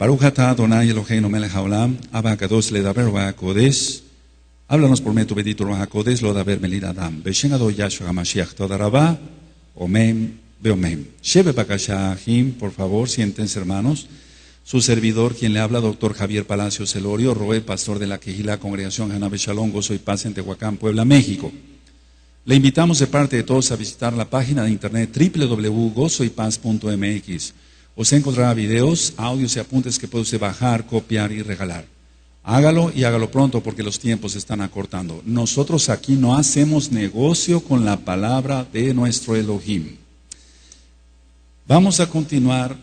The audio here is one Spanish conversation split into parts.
Baruch atah Adonai Eloheinu melech haolam, Abba Kadosh ledaber Ruach HaKodesh. Háblanos por medio de tu bendito Ruach HaKodesh, lo daber melid Adam. Beshem Ado Yahshua HaMashiach, toda rabá, omen, beomen. Sheve bakasha ahim, por favor, siéntense hermanos. Su servidor, quien le habla, doctor Javier Palacios Elorio, Roé, pastor de la Quejilá, Congregación Hanabe Shalom, Gozo y Paz en Tehuacán, Puebla, México. Le invitamos de parte de todos a visitar la página de internet www.gozoypaz.mx. Usted encontrará videos, audios y apuntes que puede usted bajar, copiar y regalar. Hágalo y hágalo pronto porque los tiempos se están acortando. Nosotros aquí no hacemos negocio con la palabra de nuestro Elohim. Vamos a continuar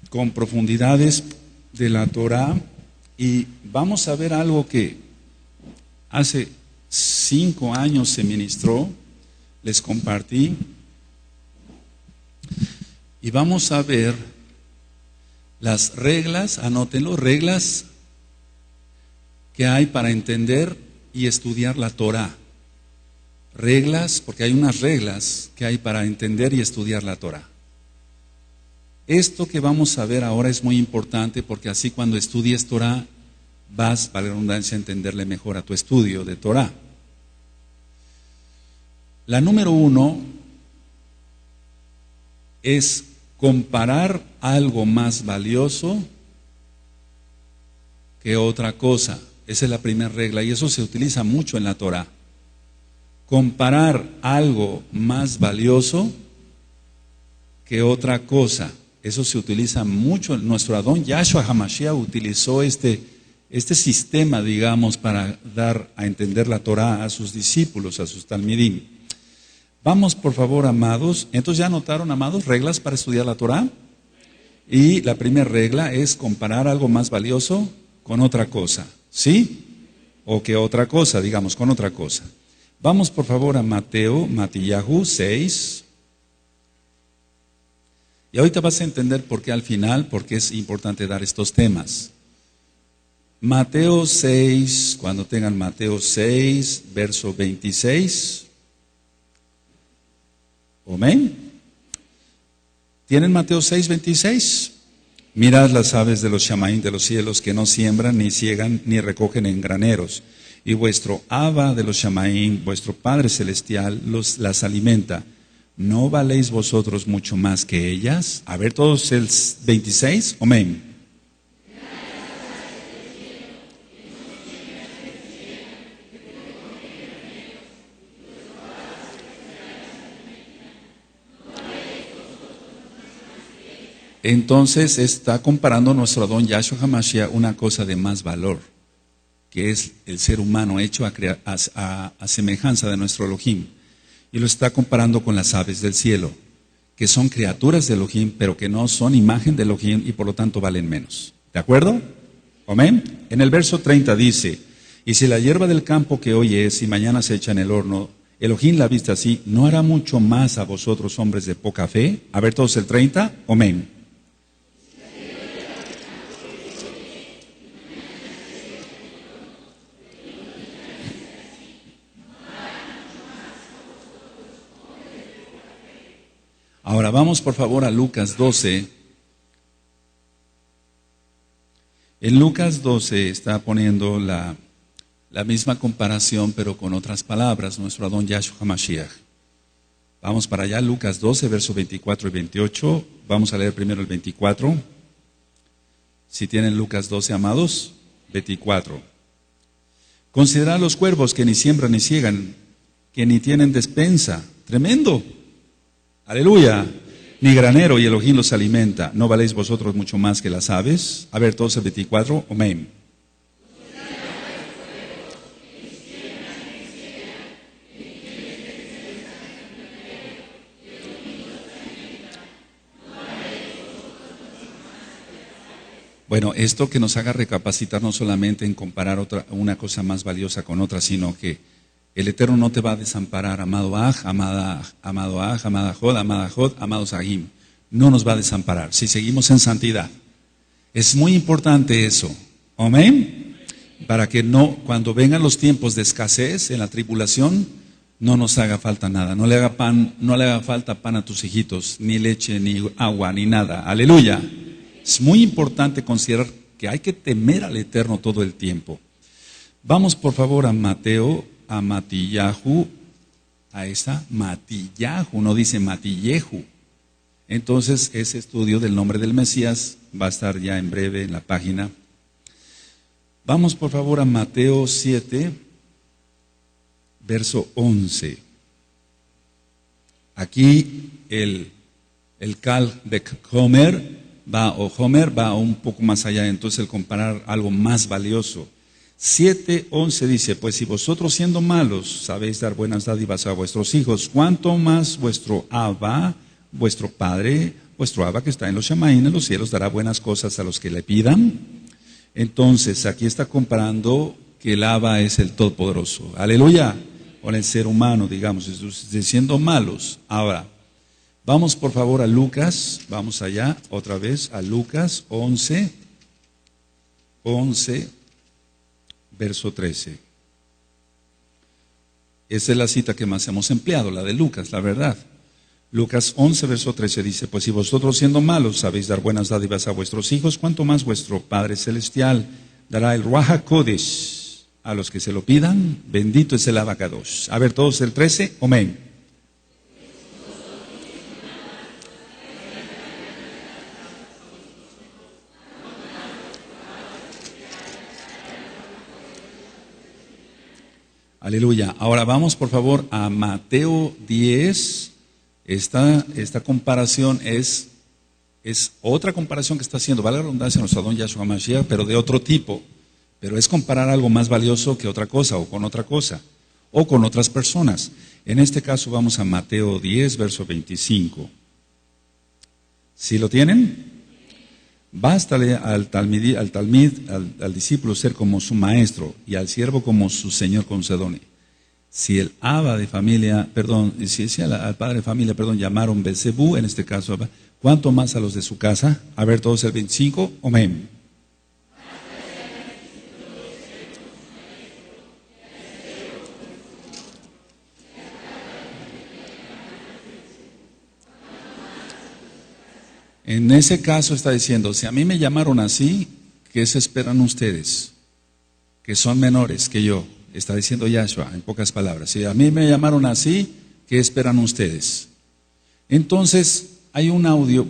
con profundidades de la Torah y vamos a ver algo que hace 5 años se ministró, les compartí, y vamos a ver las reglas, anótenlo, reglas que hay para entender y estudiar la Torah. Reglas, porque hay unas reglas que hay para entender y estudiar la Torah. Esto que vamos a ver ahora es muy importante porque así cuando estudies Torah vas, para la redundancia, a entenderle mejor a tu estudio de Torah. La número 1 es comparar algo más valioso que otra cosa. Esa es la primera regla y eso se utiliza mucho en la Torah. Comparar algo más valioso que otra cosa. Eso se utiliza mucho. Nuestro Adón Yahshua HaMashiach utilizó este sistema, digamos, para dar a entender la Torah a sus discípulos, a sus talmidim. Vamos, por favor, amados. Entonces, ¿ya anotaron, amados, reglas para estudiar la Torah? Y la primera regla es comparar algo más valioso con otra cosa. ¿Sí? O que otra cosa, digamos, con otra cosa. Vamos, por favor, a Matillahu 6. Y ahorita vas a entender por qué al final, porque es importante dar estos temas. Mateo 6, cuando tengan Mateo 6, verso 26. Amén. ¿Tienen Mateo 6, 26? Mirad las aves de los shamaín de los cielos que no siembran, ni ciegan, ni recogen en graneros. Y vuestro Abba de los shamaín, vuestro Padre celestial, las alimenta. ¿No valéis vosotros mucho más que ellas? A ver todos el 26. Amén. Entonces está comparando nuestro Adón Yahshua HaMashiach una cosa de más valor, que es el ser humano hecho a semejanza de nuestro Elohim. Y lo está comparando con las aves del cielo, que son criaturas de Elohim, pero que no son imagen de Elohim y por lo tanto valen menos. ¿De acuerdo? Amén. En el verso 30 dice, y si la hierba del campo que hoy es y mañana se echa en el horno, Elohim la vista así, ¿no hará mucho más a vosotros hombres de poca fe? A ver todos el 30. Amén. Ahora vamos por favor a Lucas 12. En Lucas 12 está poniendo la misma comparación pero con otras palabras, nuestro Adón Yahshua HaMashiach. Vamos para allá, Lucas 12, versos 24 y 28. Vamos a leer primero el 24. Si tienen Lucas 12, amados, 24. Considerad los cuervos que ni siembran ni ciegan, que ni tienen despensa. Tremendo. Aleluya, ni granero y Elohim los alimenta. ¿No valéis vosotros mucho más que las aves? A ver, todos el 24, amén. Bueno, esto que nos haga recapacitar no solamente en comparar una cosa más valiosa con otra, sino que el Eterno no te va a desamparar, amado Aj, amada Aj, amada Jod, amado Sahim. No nos va a desamparar si seguimos en santidad. Es muy importante eso. Amén. Para que no, cuando vengan los tiempos de escasez en la tribulación, no nos haga falta nada. No le haga falta pan a tus hijitos, ni leche, ni agua, ni nada. Aleluya. Es muy importante considerar que hay que temer al Eterno todo el tiempo. Vamos por favor a Mateo, a Matillahu, a esta Matillahu, no dice Matillehu. Entonces ese estudio del nombre del Mesías va a estar ya en breve en la página. Vamos por favor a Mateo 7, verso 11. Aquí el Cal de Homer va un poco más allá, entonces el comparar algo más valioso. 7:11 dice, pues si vosotros siendo malos sabéis dar buenas dádivas a vuestros hijos, ¿cuánto más vuestro Abba, vuestro Padre, vuestro Abba que está en los Shamaín, en los cielos, dará buenas cosas a los que le pidan? Entonces aquí está comparando que el Abba es el Todopoderoso, aleluya, con el ser humano, digamos, siendo malos. Ahora, vamos por favor a Lucas, vamos allá otra vez a Lucas 11, verso 13. Esa es la cita que más hemos empleado, la de Lucas, la verdad. Lucas 11, verso 13 dice, pues si vosotros siendo malos sabéis dar buenas dádivas a vuestros hijos, ¿cuánto más vuestro Padre Celestial dará el Ruach HaKodesh a los que se lo pidan? Bendito es el Abacadosh. A ver, todos el 13, amén. Aleluya. Ahora vamos por favor a Mateo 10. Esta comparación es otra comparación que está haciendo, vale la redundancia, nuestro don Yahshua Mashiach, pero de otro tipo. Pero es comparar algo más valioso que otra cosa, o con otra cosa, o con otras personas. En este caso vamos a Mateo 10, verso 25. ¿Sí lo tienen? Bástale al discípulo ser como su maestro y al siervo como su señor concedone. Si el Abba de familia, si al padre de familia, llamaron Belzebú, en este caso, ¿cuánto más a los de su casa? A ver, todos el 25, amén. En ese caso está diciendo, si a mí me llamaron así, ¿qué se esperan ustedes? Que son menores que yo. Está diciendo Yahshua, en pocas palabras. Si a mí me llamaron así, ¿qué esperan ustedes? Entonces, hay un audio,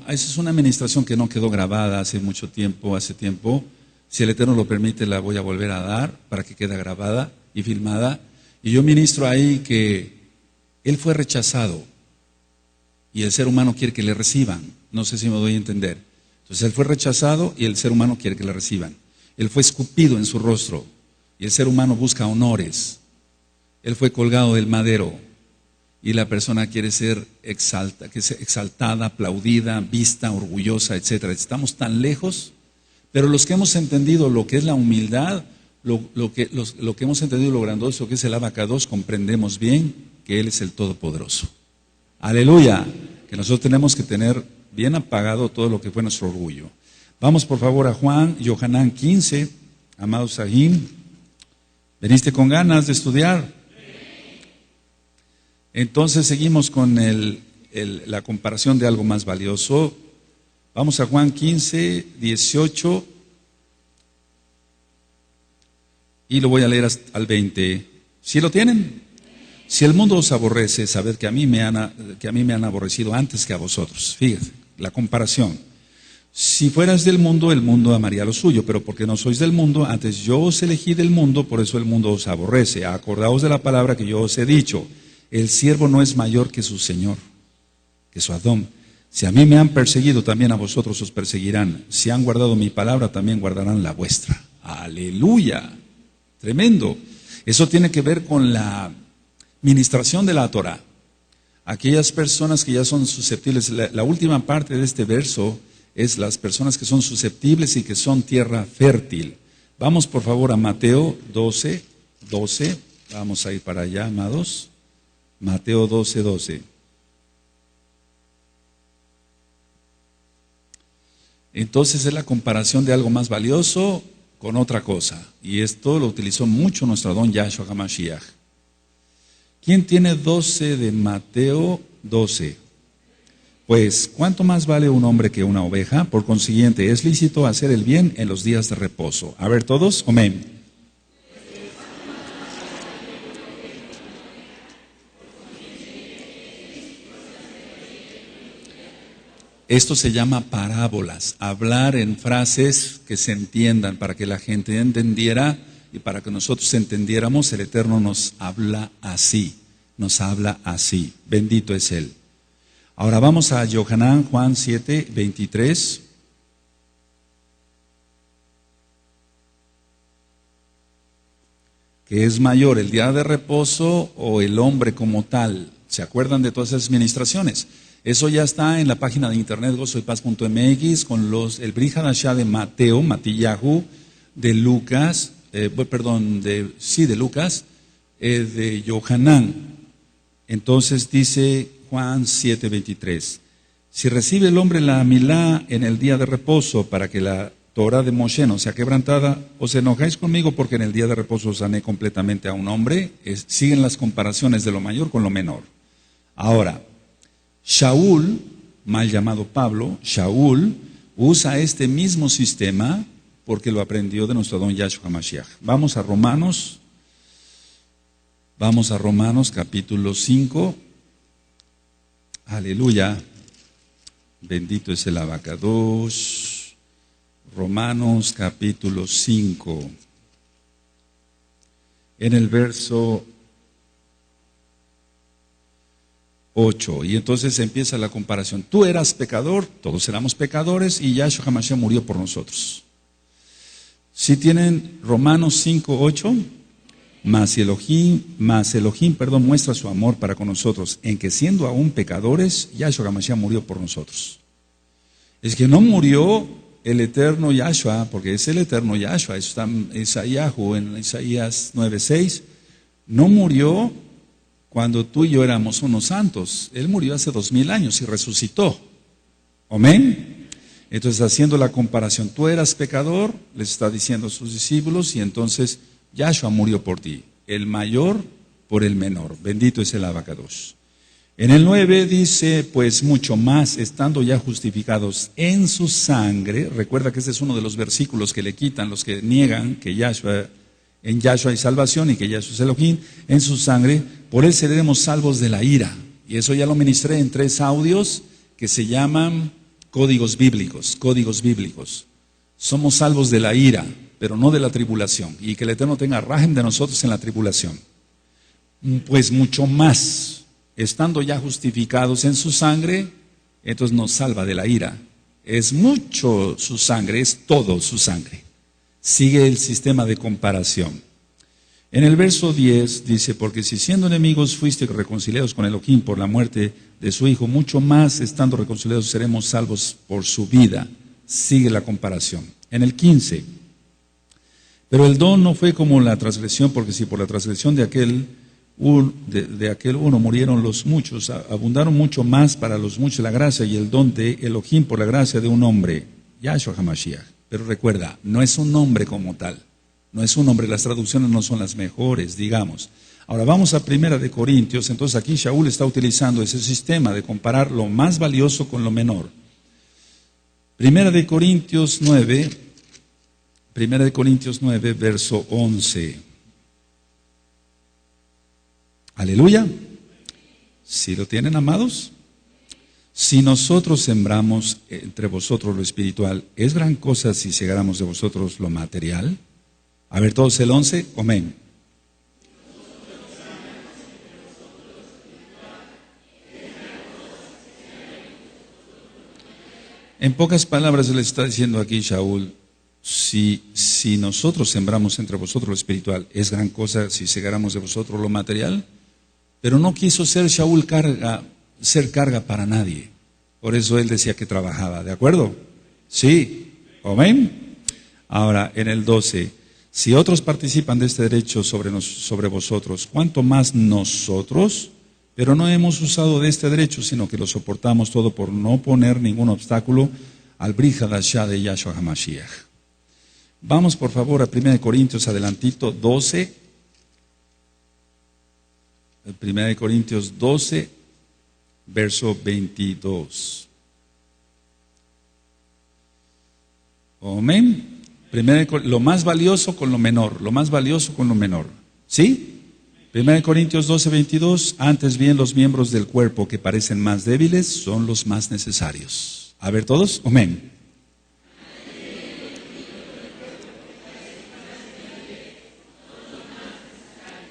esa es una administración que no quedó grabada hace tiempo. Si el Eterno lo permite, la voy a volver a dar para que quede grabada y filmada. Y yo ministro ahí que él fue rechazado y el ser humano quiere que le reciban. No sé si me doy a entender. Entonces, él fue rechazado y el ser humano quiere que le reciban. Él fue escupido en su rostro. Y el ser humano busca honores. Él fue colgado del madero. Y la persona quiere ser exaltada, aplaudida, vista, orgullosa, etc. Estamos tan lejos. Pero los que hemos entendido lo que es la humildad, lo que hemos entendido lo grandioso que es el Abacados, comprendemos bien que Él es el Todopoderoso. Aleluya. Que nosotros tenemos que tener bien apagado todo lo que fue nuestro orgullo. Vamos por favor a Juan, Yohanan 15, amado Sahim. ¿Veniste con ganas de estudiar? Entonces seguimos con la comparación de algo más valioso. Vamos a Juan 15, 18 y lo voy a leer hasta al 20. ¿Sí lo tienen? Si el mundo os aborrece, sabed que a mí me han aborrecido antes que a vosotros. Fíjense, la comparación. Si fueras del mundo, el mundo amaría lo suyo, pero porque no sois del mundo, antes yo os elegí del mundo, por eso el mundo os aborrece. Acordaos de la palabra que yo os he dicho, el siervo no es mayor que su señor, que su Adón. Si a mí me han perseguido, también a vosotros os perseguirán. Si han guardado mi palabra, también guardarán la vuestra. Aleluya, tremendo. Eso tiene que ver con la ministración de la Torah. Aquellas personas que ya son susceptibles, la última parte de este verso es las personas que son susceptibles y que son tierra fértil. Vamos por favor a Mateo 12. Vamos a ir para allá, amados. Mateo 12. Entonces es la comparación de algo más valioso con otra cosa. Y esto lo utilizó mucho nuestro don Yahshua HaMashiach. ¿Quién tiene 12 de Mateo 12? Pues, ¿cuánto más vale un hombre que una oveja? Por consiguiente, es lícito hacer el bien en los días de reposo. A ver todos, amén. Esto se llama parábolas, hablar en frases que se entiendan, para que la gente entendiera y para que nosotros entendiéramos. El Eterno nos habla así, bendito es Él. Ahora vamos a Yohanan, Juan 7, 23. ¿Qué es mayor, el día de reposo o el hombre como tal? ¿Se acuerdan de todas esas ministraciones? Eso ya está en la página de internet gozoypaz.mx con el Brit Hadashah de Mateo, Matillahu, de Lucas, de Lucas, de Yohanan. Entonces dice Juan 7:23, si recibe el hombre la milá en el día de reposo para que la Torah de Moshe no sea quebrantada, os enojáis conmigo porque en el día de reposo sané completamente a un hombre. Siguen las comparaciones de lo mayor con lo menor. Ahora, Shaul, mal llamado Pablo, Shaul, usa este mismo sistema porque lo aprendió de nuestro don Yahshua HaMashiach. Vamos a Romanos capítulo 5. Aleluya. Bendito es el Abacadosh. Romanos capítulo 5. En el verso 8. Y entonces empieza la comparación. Tú eras pecador, todos éramos pecadores y Yahshua HaMashiach murió por nosotros. Si tienen Romanos 5, 8, mas Elohim, muestra su amor para con nosotros, en que siendo aún pecadores, Yahshua HaMashiach murió por nosotros. Es que no murió el eterno Yahshua, porque es el eterno Yahshua, eso está en Isaías 9:6, no murió cuando tú y yo éramos unos santos. Él murió hace 2000 años y resucitó. Amén. Entonces, haciendo la comparación, tú eras pecador, les está diciendo a sus discípulos, y entonces Yahshua murió por ti, el mayor por el menor. Bendito es el Abacadosh. En el 9 dice, pues mucho más, estando ya justificados en su sangre. Recuerda que este es uno de los versículos que le quitan los que niegan que en Yahshua hay salvación y que Yahshua es Elohim. En su sangre, por él seremos salvos de la ira. Y eso ya lo ministré en 3 audios que se llaman códigos bíblicos. Somos salvos de la ira, pero no de la tribulación. Y que el Eterno tenga rajem de nosotros en la tribulación. Pues mucho más, estando ya justificados en su sangre, entonces nos salva de la ira. Es mucho su sangre, es todo su sangre. Sigue el sistema de comparación. En el verso 10 dice, porque si siendo enemigos fuiste reconciliados con Elohim por la muerte de su Hijo, mucho más estando reconciliados seremos salvos por su vida. Sigue la comparación. En el 15, pero el don no fue como la transgresión, porque si por la transgresión de aquel uno murieron los muchos, abundaron mucho más para los muchos la gracia y el don de Elohim por la gracia de un hombre, Yahshua HaMashiach. Pero recuerda, no es un nombre como tal, no es un nombre, las traducciones no son las mejores, digamos. Ahora vamos a 1 Corintios, entonces aquí Shaul está utilizando ese sistema de comparar lo más valioso con lo menor. 1 Corintios 9, verso 11. Aleluya. ¿Sí lo tienen, amados? Si nosotros sembramos entre vosotros lo espiritual, ¿es gran cosa si segáramos de vosotros lo material? A ver, todos el 11, amén. En pocas palabras le está diciendo aquí Shaul, si nosotros sembramos entre vosotros lo espiritual, ¿es gran cosa si segáramos de vosotros lo material? Pero no quiso ser Shaul ser carga para nadie. Por eso él decía que trabajaba, ¿de acuerdo? Sí, amén. Ahora, en el 12, si otros participan de este derecho sobre vosotros, ¿cuánto más nosotros? Pero no hemos usado de este derecho, sino que lo soportamos todo por no poner ningún obstáculo al Brit Hadashah de Yahshua HaMashiach. Vamos por favor a 1 Corintios adelantito 12. 1 Corintios 12, verso 22. Amén. Lo más valioso con lo menor, lo más valioso con lo menor. ¿Sí? 1 Corintios 12, 22. Antes bien, los miembros del cuerpo que parecen más débiles son los más necesarios. A ver todos. Amén.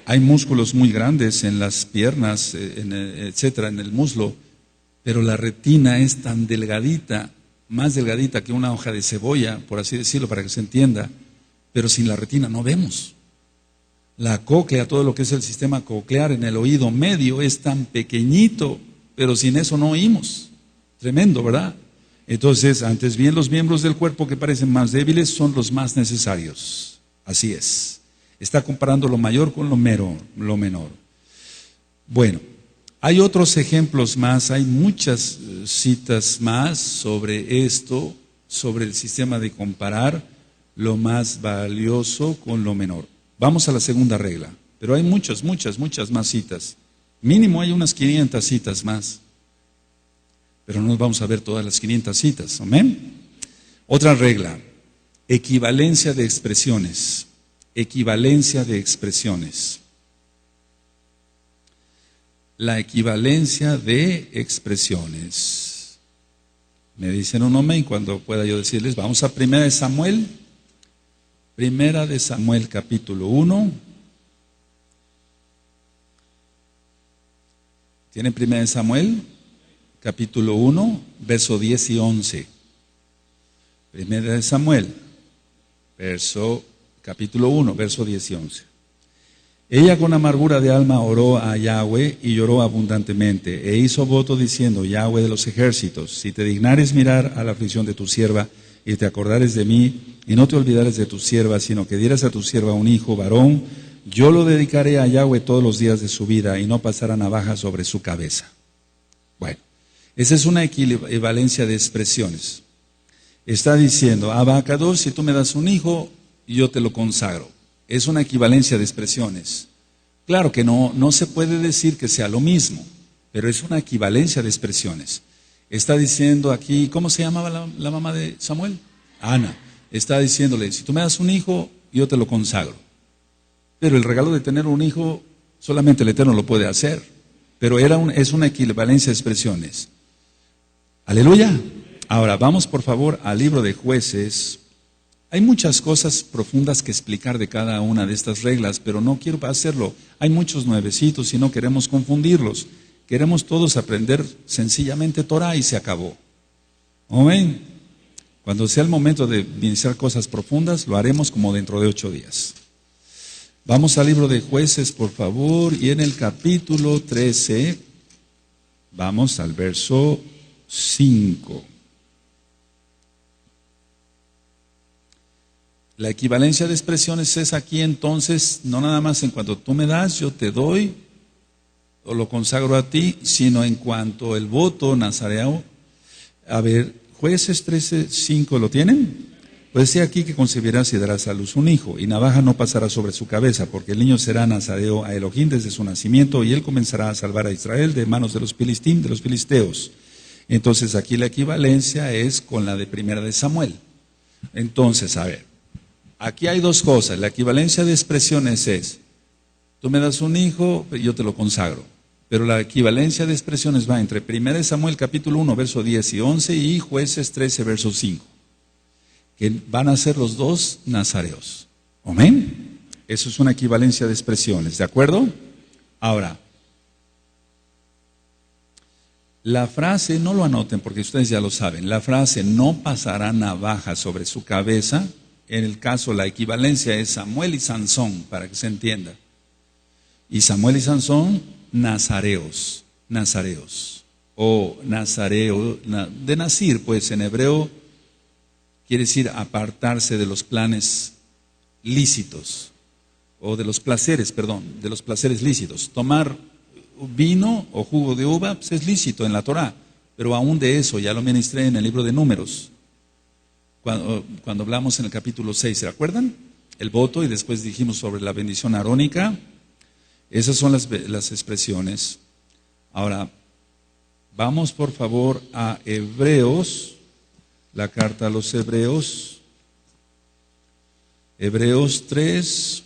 Hay músculos muy grandes en las piernas, etcétera, en el muslo, pero la retina es tan delgadita, más delgadita que una hoja de cebolla, por así decirlo, para que se entienda, pero sin la retina no vemos. La cóclea, todo lo que es el sistema coclear en el oído medio es tan pequeñito, pero sin eso no oímos. Tremendo, ¿verdad? Entonces, antes bien, los miembros del cuerpo que parecen más débiles son los más necesarios. Así es. Está comparando lo mayor con lo menor. Bueno, hay otros ejemplos más, hay muchas citas más sobre esto, sobre el sistema de comparar lo más valioso con lo menor. Vamos a la segunda regla, pero hay muchas más citas. Mínimo hay unas 500 citas más, pero no nos vamos a ver todas las 500 citas, ¿amén? Otra regla, equivalencia de expresiones. Equivalencia de expresiones. La equivalencia de expresiones. Me dicen un amén cuando pueda yo decirles. Vamos a Primera de Samuel. Primera de Samuel capítulo 1. ¿Tienen Primera de Samuel? Capítulo 1, verso 10 y 11. Primera de Samuel, capítulo 1, verso 10 y 11. Ella con amargura de alma oró a Yahweh y lloró abundantemente, e hizo voto diciendo: Yahweh de los ejércitos, si te dignares mirar a la aflicción de tu sierva, y te acordares de mí, y no te olvidares de tu sierva, sino que dieras a tu sierva un hijo varón, yo lo dedicaré a Yahweh todos los días de su vida, y no pasará navaja sobre su cabeza. Bueno, esa es una equivalencia de expresiones. Está diciendo: Abacados, si tú me das un hijo, yo te lo consagro. Es una equivalencia de expresiones. Claro que no se puede decir que sea lo mismo, pero es una equivalencia de expresiones. Está diciendo aquí, ¿cómo se llamaba la mamá de Samuel? Ana. Está diciéndole: si tú me das un hijo, yo te lo consagro. Pero el regalo de tener un hijo, solamente el Eterno lo puede hacer. Pero es una equivalencia de expresiones. Aleluya. Ahora, vamos por favor al libro de Jueces. Hay muchas cosas profundas que explicar de cada una de estas reglas, pero no quiero hacerlo. Hay muchos nuevecitos y no queremos confundirlos. Queremos todos aprender sencillamente Torah y se acabó. Amén. Cuando sea el momento de iniciar cosas profundas, lo haremos como dentro de 8 días. Vamos al libro de Jueces, por favor, y en el capítulo 13, vamos al verso 5. La equivalencia de expresiones es aquí entonces, no nada más en cuanto tú me das, yo te doy, o lo consagro a ti, sino en cuanto el voto nazareo. A ver, Jueces 13:5, ¿lo tienen? Pues he aquí que concebirás y darás a luz un hijo, y navaja no pasará sobre su cabeza, porque el niño será nazareo a Elohim desde su nacimiento, y él comenzará a salvar a Israel de manos de los filisteos. Entonces aquí la equivalencia es con la de Primera de Samuel. Entonces, a ver, aquí hay dos cosas. La equivalencia de expresiones es: tú me das un hijo, yo te lo consagro. Pero la equivalencia de expresiones va entre 1 Samuel capítulo 1, verso 10 y 11 y Jueces 13, verso 5. Que van a ser los dos nazareos. ¿Amén? Eso es una equivalencia de expresiones, ¿de acuerdo? Ahora, la frase, no lo anoten porque ustedes ya lo saben, la frase no pasará navaja sobre su cabeza, en el caso la equivalencia es Samuel y Sansón, para que se entienda. Y Samuel y Sansón, nazareos, o nazareo, de nazir, pues en hebreo quiere decir apartarse de los planes lícitos, o de los placeres lícitos. Tomar vino o jugo de uva pues es lícito en la Torah, pero aún de eso ya lo ministré en el libro de Números, cuando hablamos en el capítulo 6, ¿se acuerdan? El voto, y después dijimos sobre la bendición arónica. Esas son las expresiones. Ahora, Vamos por favor a Hebreos, la carta a los Hebreos, Hebreos 3,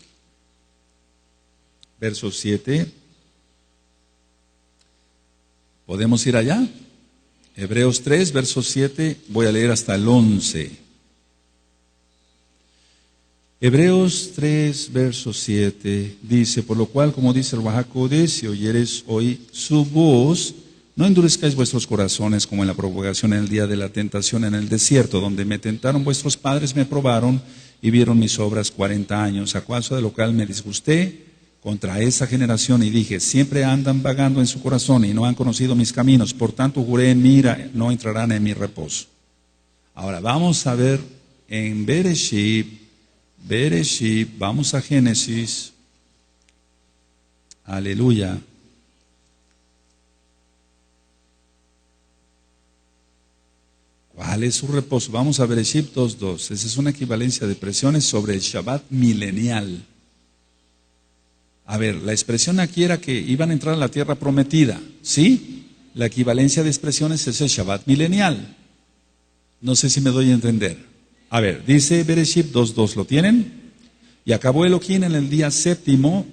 verso 7. ¿Podemos ir allá? Hebreos 3, verso 7, voy a leer hasta el 11. Hebreos 3, verso 7, dice, por lo cual, como dice el Oaxacodes, si oyeres hoy su voz, no endurezcáis vuestros corazones como en la provocación en el día de la tentación en el desierto, donde me tentaron vuestros padres, me probaron y vieron mis obras 40 años, a causa de lo cual me disgusté contra esa generación y dije, siempre andan vagando en su corazón y no han conocido mis caminos, por tanto juré en mi ira, no entrarán en mi reposo. Ahora vamos a ver en Bereshit, vamos a Génesis, aleluya. ¿Cuál es su reposo? Vamos a Bereshit 2:2. Esa es una equivalencia de expresiones sobre el Shabbat milenial. A ver, la expresión aquí era que iban a entrar a la tierra prometida, ¿sí? La equivalencia de expresiones es el Shabbat milenial. No sé si me doy a entender. A ver, dice Bereshit 2:2, ¿lo tienen? Y acabó Elohim en el día séptimo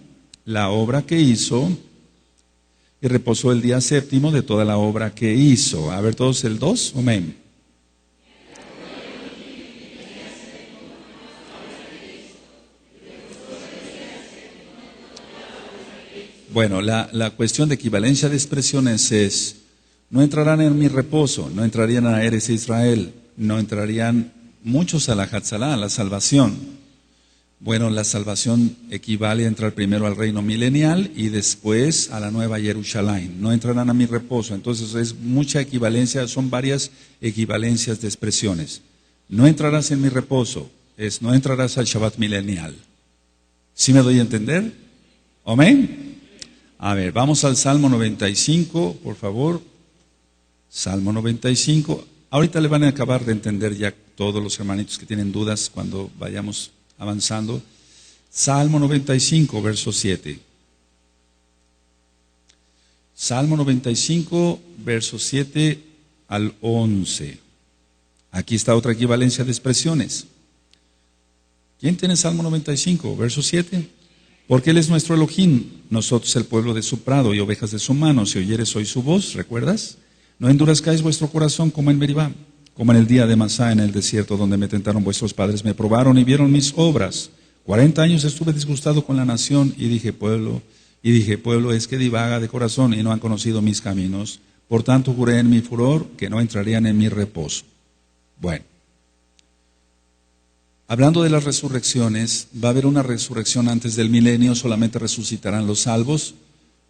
la obra que hizo, y reposó el día séptimo de toda la obra que hizo. A ver, todos el 2, amén. Bueno, la cuestión de equivalencia de expresiones es, no entrarán en mi reposo, no entrarían a Eres Israel, no entrarían muchos a la Hatzalá, a la salvación. Bueno, la salvación equivale a entrar primero al reino milenial y después a la nueva Jerusalén. No entrarán a mi reposo. Entonces es mucha equivalencia, son varias equivalencias de expresiones. No entrarás en mi reposo, es no entrarás al Shabbat milenial. ¿Sí me doy a entender? ¿Amén? A ver, vamos al Salmo 95, por favor. Salmo 95. Ahorita le van a acabar de entender ya todos los hermanitos que tienen dudas cuando vayamos avanzando. Salmo 95, verso 7. Salmo 95, verso 7 al 11. Aquí está otra equivalencia de expresiones. ¿Quién tiene Salmo 95, verso 7? Porque Él es nuestro Elohim, nosotros el pueblo de su prado y ovejas de su mano. Si oyeres hoy su voz, ¿recuerdas? No endurezcáis vuestro corazón como en Meribá, como en el día de Masá en el desierto, donde me tentaron vuestros padres, me probaron y vieron mis obras. 40 años estuve disgustado con la nación y dije, pueblo es que divaga de corazón y no han conocido mis caminos. Por tanto juré en mi furor que no entrarían en mi reposo. Bueno, hablando de las resurrecciones, va a haber una resurrección antes del milenio, solamente resucitarán los salvos.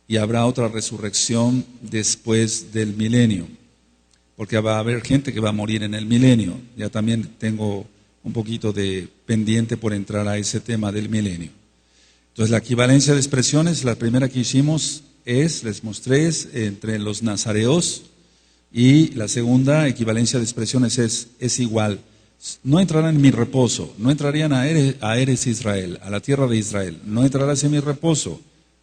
Y habrá otra resurrección después del milenio, porque va a haber gente que va a morir en el milenio. Ya también tengo un poquito de pendiente por entrar a ese tema del milenio. Entonces la equivalencia de expresiones, la primera que hicimos les mostré, entre los nazareos, y la segunda equivalencia de expresiones es igual. No entrarán en mi reposo, no entrarían a Eres Israel, a la tierra de Israel, no entrarás en mi reposo.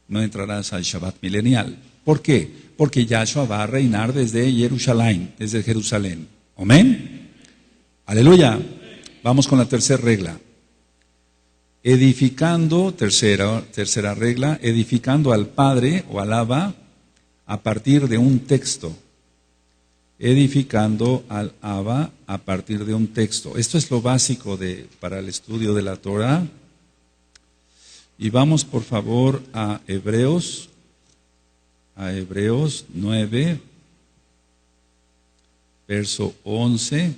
No entrarás al Shabbat milenial. ¿Por qué? Porque Yahshua va a reinar desde Jerusalén, desde Jerusalén. ¿Amén? Aleluya. Vamos con la tercera regla. Edificando, tercera regla, edificando al Padre o al Abba a partir de un texto. Edificando al Abba a partir de un texto. Esto es lo básico para el estudio de la Torah. Y vamos por favor a Hebreos 9, verso 11.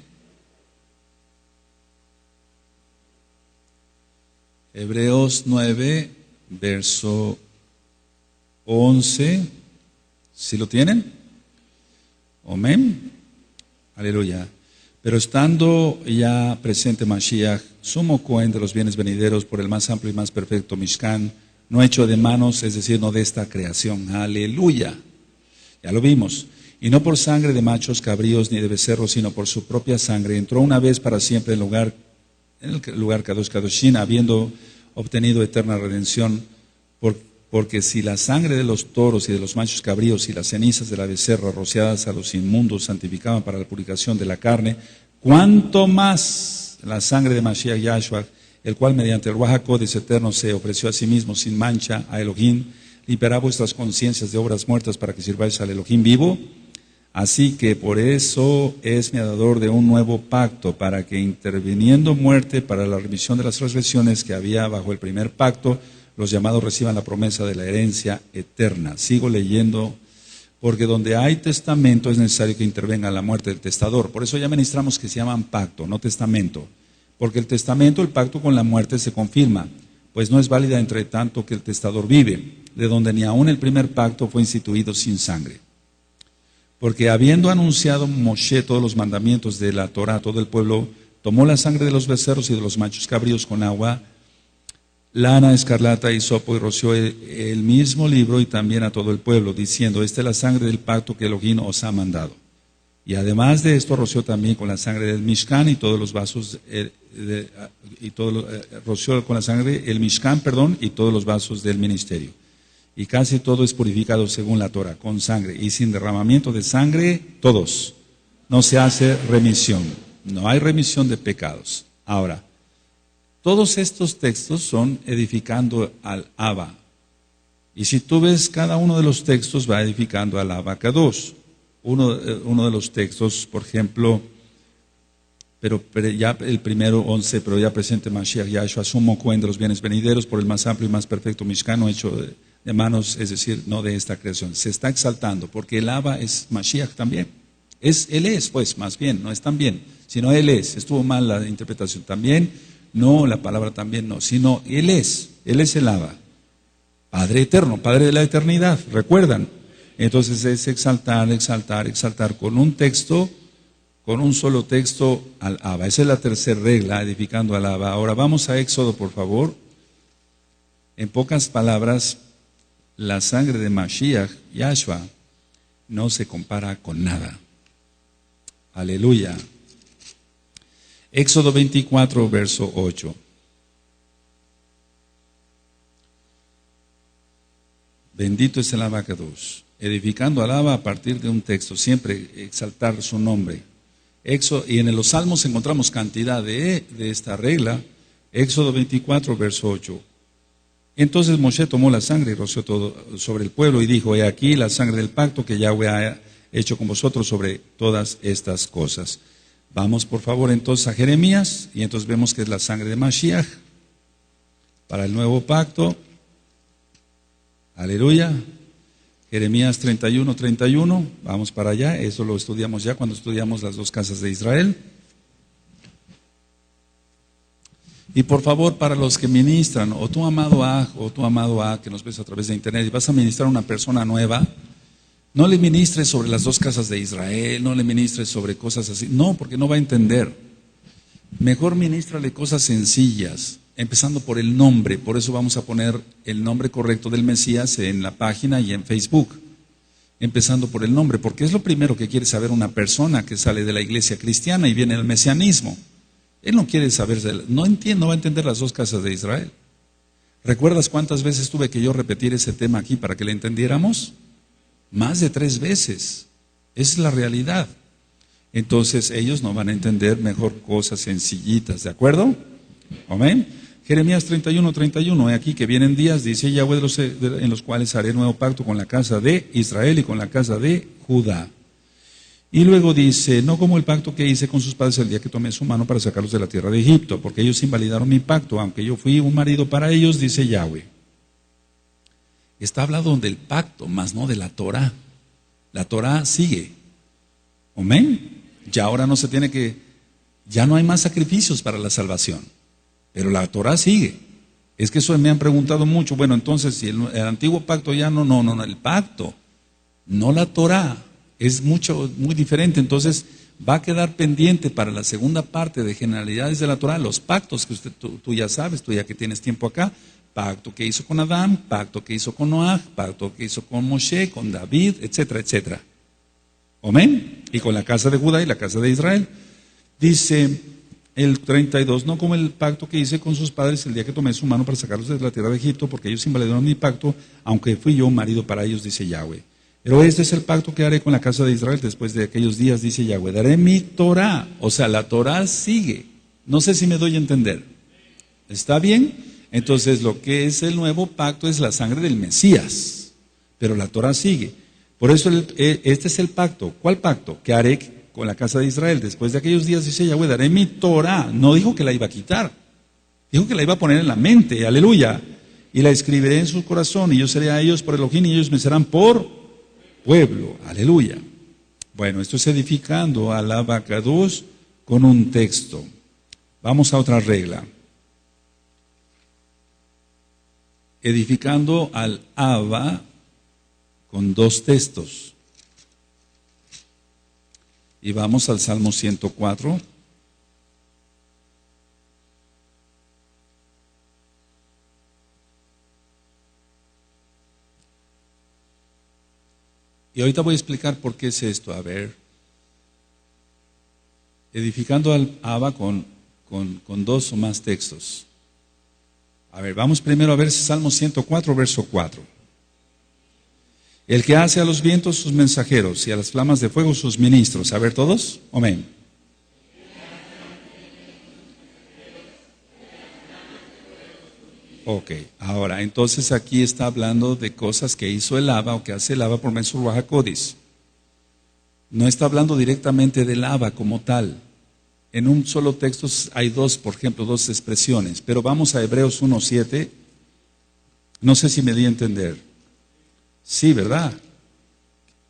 Hebreos 9, verso 11. ¿Sí lo tienen? Amén. Aleluya. Pero estando ya presente Mashiach, sumo Cohen de los bienes venideros por el más amplio y más perfecto Mishkan, no hecho de manos, es decir, no de esta creación. Aleluya. Ya lo vimos. Y no por sangre de machos cabríos ni de becerros, sino por su propia sangre. Entró una vez para siempre en el lugar Kadosh Kadoshin, habiendo obtenido eterna redención, Porque si la sangre de los toros y de los machos cabríos y las cenizas de la becerra rociadas a los inmundos santificaban para la purificación de la carne, ¿cuánto más la sangre de Mashiach Yahshua, el cual mediante el Ruach HaKodesh eterno se ofreció a sí mismo sin mancha a Elohim, limpiará vuestras conciencias de obras muertas para que sirváis al Elohim vivo? Así que por eso es mediador de un nuevo pacto, para que interviniendo muerte para la remisión de las transgresiones que había bajo el primer pacto, los llamados reciban la promesa de la herencia eterna. Sigo leyendo, porque donde hay testamento es necesario que intervenga la muerte del testador. Por eso ya ministramos que se llaman pacto, no testamento. Porque el testamento, el pacto con la muerte se confirma, pues no es válida entre tanto que el testador vive, de donde ni aun el primer pacto fue instituido sin sangre. Porque habiendo anunciado Moshe todos los mandamientos de la Torah a todo el pueblo, tomó la sangre de los becerros y de los machos cabríos con agua, lana, escarlata, hisopo, y roció el mismo libro y también a todo el pueblo, diciendo: esta es la sangre del pacto que Elohim os ha mandado. Y además de esto roció también con la sangre del Mishkan y todos los vasos, roció con la sangre el Mishkan, y todos los vasos del ministerio. Y casi todo es purificado según la Torah, con sangre, y sin derramamiento de sangre, todos. No se hace remisión, no hay remisión de pecados. Ahora, todos estos textos son edificando al Abba. Y si tú ves, cada uno de los textos va edificando al Abba Kadosh. Uno de los textos, por ejemplo, pero ya el primero 11, pero ya presente Mashiach Yahshua, sumo Cohen de los bienes venideros, por el más amplio y más perfecto Mishkan, hecho de manos, es decir, no de esta creación. Se está exaltando, porque el Abba es Mashiach también. Él es, pues, más bien, no es también, sino Él es. Estuvo mal la interpretación también. No, la palabra también no, sino Él es el Abba, Padre eterno, Padre de la eternidad, ¿recuerdan? Entonces es exaltar con un texto, con un solo texto al Abba. Esa es la tercera regla, edificando al Abba. Ahora vamos a Éxodo, por favor. En pocas palabras, la sangre de Mashiach, Yahshua, no se compara con nada. Aleluya. Éxodo 24, verso 8. Bendito es el Abba Kadosh. Edificando al Abba a partir de un texto, siempre exaltar su nombre. Y en los Salmos encontramos cantidad de esta regla. Éxodo 24, verso 8. Entonces Moshe tomó la sangre y roció todo sobre el pueblo y dijo: he aquí la sangre del pacto que Yahweh ha hecho con vosotros sobre todas estas cosas. Vamos por favor entonces a Jeremías, y entonces vemos que es la sangre de Mashiach para el nuevo pacto. Aleluya. Jeremías 31, 31, vamos para allá, eso lo estudiamos ya cuando estudiamos las dos casas de Israel. Y por favor, para los que ministran, o tu amado A, que nos ves a través de internet, y vas a ministrar a una persona nueva, no le ministres sobre las dos casas de Israel, no le ministres sobre cosas así, no, porque no va a entender. Mejor ministrale cosas sencillas, empezando por el nombre. Por eso vamos a poner el nombre correcto del Mesías en la página y en Facebook. Empezando por el nombre, porque es lo primero que quiere saber una persona que sale de la iglesia cristiana y viene al mesianismo. Él no quiere saber, no va a entender las dos casas de Israel. ¿Recuerdas cuántas veces tuve que yo repetir ese tema aquí para que le entendiéramos? Más de 3 veces. Esa es la realidad. Entonces ellos no van a entender, mejor cosas sencillitas, ¿de acuerdo? Amén. Jeremías 31, 31, he aquí que vienen días, dice Yahweh, en los cuales haré nuevo pacto con la casa de Israel y con la casa de Judá. Y luego dice: no como el pacto que hice con sus padres el día que tomé su mano para sacarlos de la tierra de Egipto, porque ellos invalidaron mi pacto, aunque yo fui un marido para ellos, dice Yahweh. Está hablando del pacto, más no de la Torah. La Torah sigue. Amén. Ya ahora no se tiene que, ya no hay más sacrificios para la salvación, pero la Torah sigue. Es que eso me han preguntado mucho. Bueno, entonces si el antiguo pacto ya no, el pacto, no la Torah, es muy diferente. Entonces va a quedar pendiente para la segunda parte de generalidades de la Torah, los pactos que tú ya sabes, tú ya que tienes tiempo acá. Pacto que hizo con Adán, pacto que hizo con Noah, pacto que hizo con Moshe, con David, etcétera, etcétera. Amén. Y con la casa de Judá y la casa de Israel. Dice el 32, no como el pacto que hice con sus padres el día que tomé su mano para sacarlos de la tierra de Egipto, porque ellos invalidaron mi pacto, aunque fui yo un marido para ellos, dice Yahweh. Pero este es el pacto que haré con la casa de Israel después de aquellos días, dice Yahweh. Daré mi Torah, o sea, la Torah sigue. No sé si me doy a entender. ¿Está bien? Entonces, lo que es el nuevo pacto es la sangre del Mesías, pero la Torah sigue. Por eso este es el pacto. ¿Cuál pacto? Que haré con la casa de Israel después de aquellos días, dice Yahweh, daré mi Torah. No dijo que la iba a quitar, dijo que la iba a poner en la mente, aleluya. Y la escribiré en su corazón, y yo seré a ellos por Elohim, y ellos me serán por pueblo, aleluya. Bueno, esto es edificando al Abacados con un texto. Vamos a otra regla. Edificando al Abba con dos textos. Y vamos al Salmo 104. Y ahorita voy a explicar por qué es esto. A ver, edificando al Abba con dos o más textos. A ver, vamos primero a ver Salmo 104, verso 4. El que hace a los vientos sus mensajeros y a las flamas de fuego sus ministros. A ver todos, amén. Ok, ahora, entonces aquí está hablando de cosas que hizo el Abba o que hace el Abba por medio de Ruach HaKodesh. No está hablando directamente del Abba como tal. En un solo texto hay dos, por ejemplo, dos expresiones, pero vamos a Hebreos 1:7. No sé si me di a entender. Sí, ¿verdad?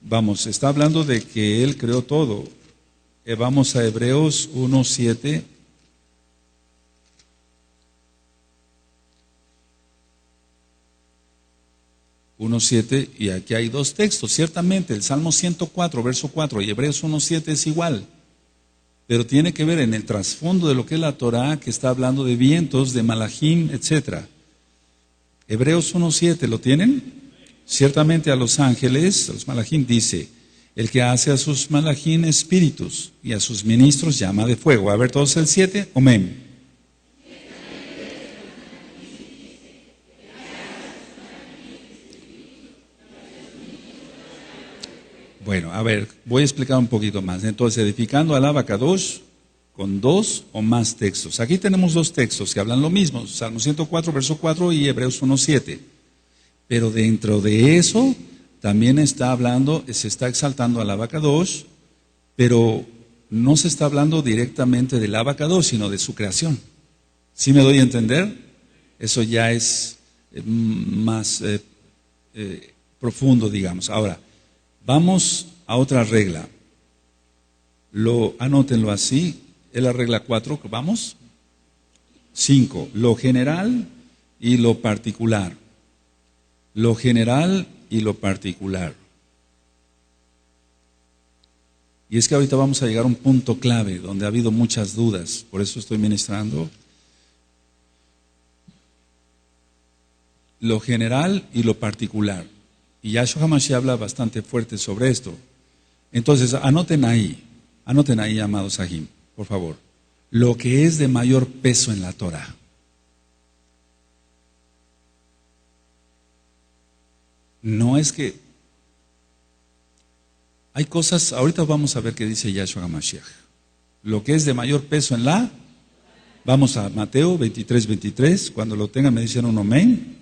Vamos, está hablando de que Él creó todo. Vamos a Hebreos 1:7. Y aquí hay dos textos. Ciertamente, el Salmo 104, verso 4 y Hebreos 1:7 es igual. Pero tiene que ver en el trasfondo de lo que es la Torah, que está hablando de vientos, de malachim, etc. Hebreos 1:7, ¿lo tienen? Ciertamente a los ángeles, a los malachim, dice, el que hace a sus malachim espíritus y a sus ministros llama de fuego. A ver todos el 7, amén. Bueno, a ver, voy a explicar un poquito más. Entonces, edificando al Abacadosh con dos o más textos. Aquí tenemos dos textos que hablan lo mismo, Salmo 104, verso 4 y Hebreos 1:7. Pero dentro de eso también está hablando, se está exaltando al Abacadosh, pero no se está hablando directamente del Abacadosh, sino de su creación. ¿Sí me doy a entender? Eso ya es más profundo, digamos. Ahora, vamos a otra regla. Anótenlo así, es la regla 4, ¿vamos? 5, lo general y lo particular. Lo general y lo particular. Y es que ahorita vamos a llegar a un punto clave donde ha habido muchas dudas, por eso estoy ministrando. Lo general y lo particular. Y Yahshua HaMashiach habla bastante fuerte sobre esto. Entonces, anoten ahí, amados Sahim, por favor, lo que es de mayor peso en la Torah. No es que hay cosas, ahorita vamos a ver qué dice Yahshua HaMashiach. Lo que es de mayor peso en vamos a Mateo 23:23, cuando lo tengan me dicen un amén.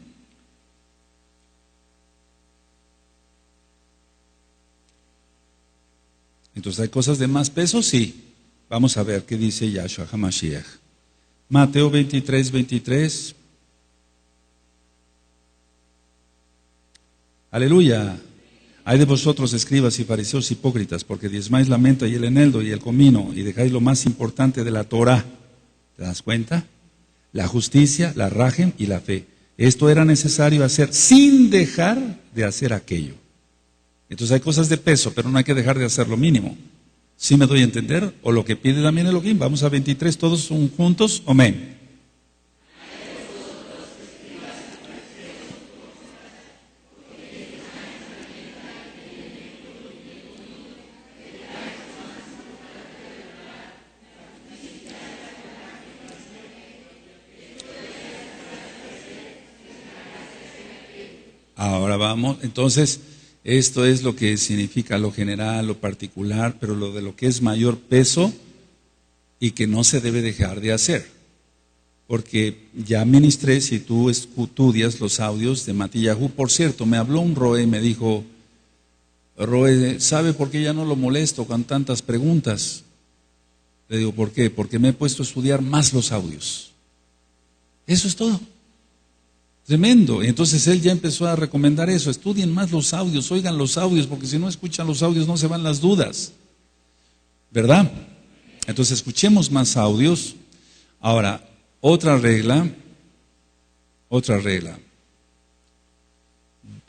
Entonces, ¿hay cosas de más peso? Sí. Vamos a ver qué dice Yahshua HaMashiach. Mateo 23:23. Aleluya. Hay de vosotros, escribas y fariseos hipócritas, porque diezmáis la menta y el eneldo y el comino, y dejáis lo más importante de la Torah. ¿Te das cuenta? La justicia, la rajem y la fe. Esto era necesario hacer sin dejar de hacer aquello. Entonces hay cosas de peso, pero no hay que dejar de hacer lo mínimo. ¿Sí me doy a entender? O lo que pide también Elohim. Vamos a 23, todos son juntos. Amén. Ahora vamos, entonces, esto es lo que significa lo general, lo particular, pero lo de lo que es mayor peso y que no se debe dejar de hacer. Porque ya ministré, si tú estudias los audios de Matillahu, por cierto, me habló un Roe y me dijo, Roe, ¿sabe por qué ya no lo molesto con tantas preguntas? Le digo, ¿por qué? Porque me he puesto a estudiar más los audios. Eso es todo. Tremendo. Y entonces él ya empezó a recomendar eso, estudien más los audios, oigan los audios, porque si no escuchan los audios no se van las dudas. ¿Verdad? Entonces escuchemos más audios. Ahora, otra regla.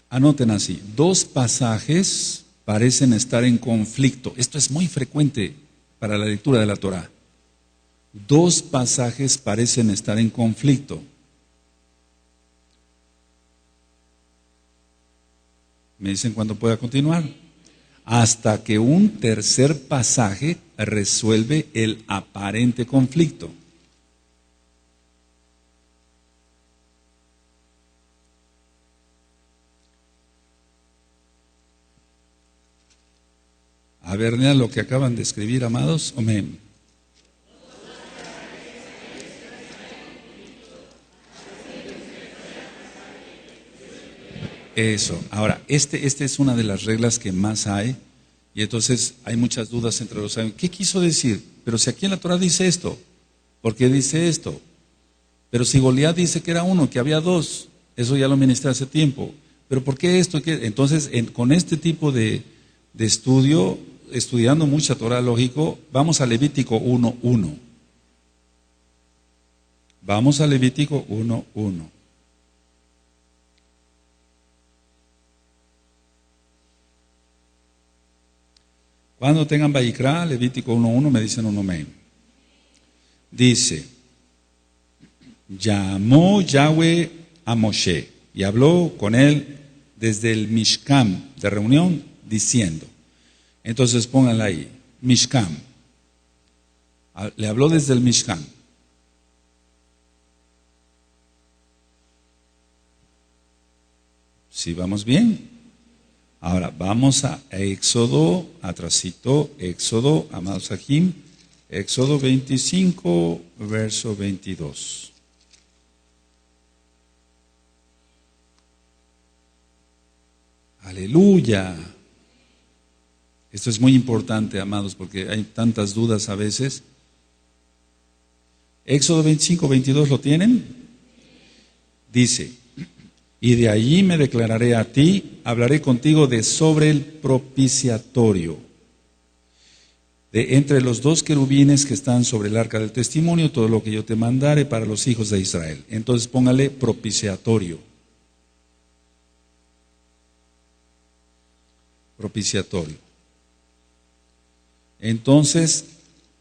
Anoten así, 2 pasajes parecen estar en conflicto. Esto es muy frecuente para la lectura de la Torá. 2 pasajes parecen estar en conflicto. Me dicen cuándo pueda continuar. Hasta que un tercer pasaje resuelve el aparente conflicto. A ver, lean lo que acaban de escribir, amados. Amén. Eso. Ahora, este es una de las reglas que más hay, y entonces hay muchas dudas entre los sabios. ¿Qué quiso decir? Pero si aquí en la Torah dice esto, ¿por qué dice esto? Pero si Goliat dice que era uno, que había 2, eso ya lo ministré hace tiempo. ¿Pero por qué esto? Entonces, con este tipo de estudio, estudiando mucha Torah, lógico, vamos a Levítico 1:1. Vamos a Levítico 1:1. Cuando tengan Vayikra, Levítico 1:1, me dicen un amén. Dice, llamó Yahweh a Moshe y habló con él desde el Mishkan de reunión, diciendo. Entonces pónganla ahí, Mishkan. Le habló desde el Mishkan. ¿Sí vamos bien? Ahora vamos a Éxodo, atrasito, Éxodo, amados Ajim, Éxodo 25, verso 22. Aleluya. Esto es muy importante, amados, porque hay tantas dudas a veces. Éxodo 25, 22, ¿lo tienen? Dice, y de allí me declararé a ti, hablaré contigo de sobre el propiciatorio, de entre los 2 querubines que están sobre el arca del testimonio, todo lo que yo te mandare para los hijos de Israel. Entonces póngale propiciatorio. Propiciatorio. Entonces,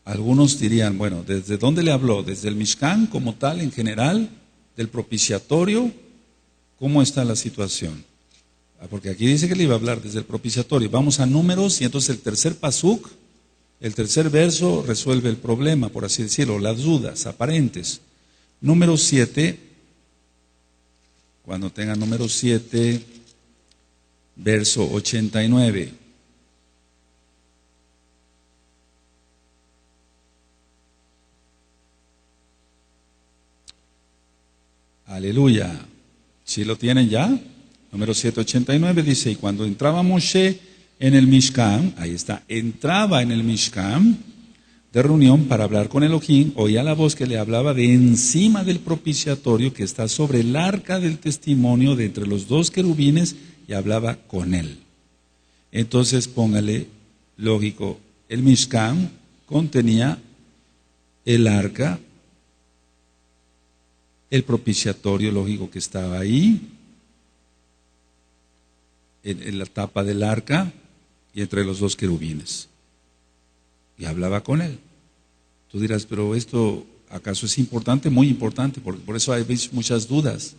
algunos dirían, bueno, ¿desde dónde le habló? ¿Desde el Mishkan como tal, en general? ¿Del propiciatorio? ¿Cómo está la situación? Porque aquí dice que le iba a hablar desde el propiciatorio. Vamos a Números y entonces el tercer pasuk, el tercer verso resuelve el problema, por así decirlo, las dudas aparentes. Número 7, cuando tenga número 7, verso 89. Aleluya. ¿Sí lo tienen ya? Número 789 dice, y cuando entraba Moshe en el Mishkan, ahí está, entraba en el Mishkan de reunión para hablar con Elohim, oía la voz que le hablaba de encima del propiciatorio que está sobre el arca del testimonio de entre los 2 querubines y hablaba con él. Entonces póngale, lógico, el Mishkan contenía el arca, el propiciatorio, lógico, que estaba ahí, en la tapa del arca y entre los 2 querubines. Y hablaba con él. Tú dirás, pero esto, ¿acaso es importante? Muy importante, por eso hay muchas dudas.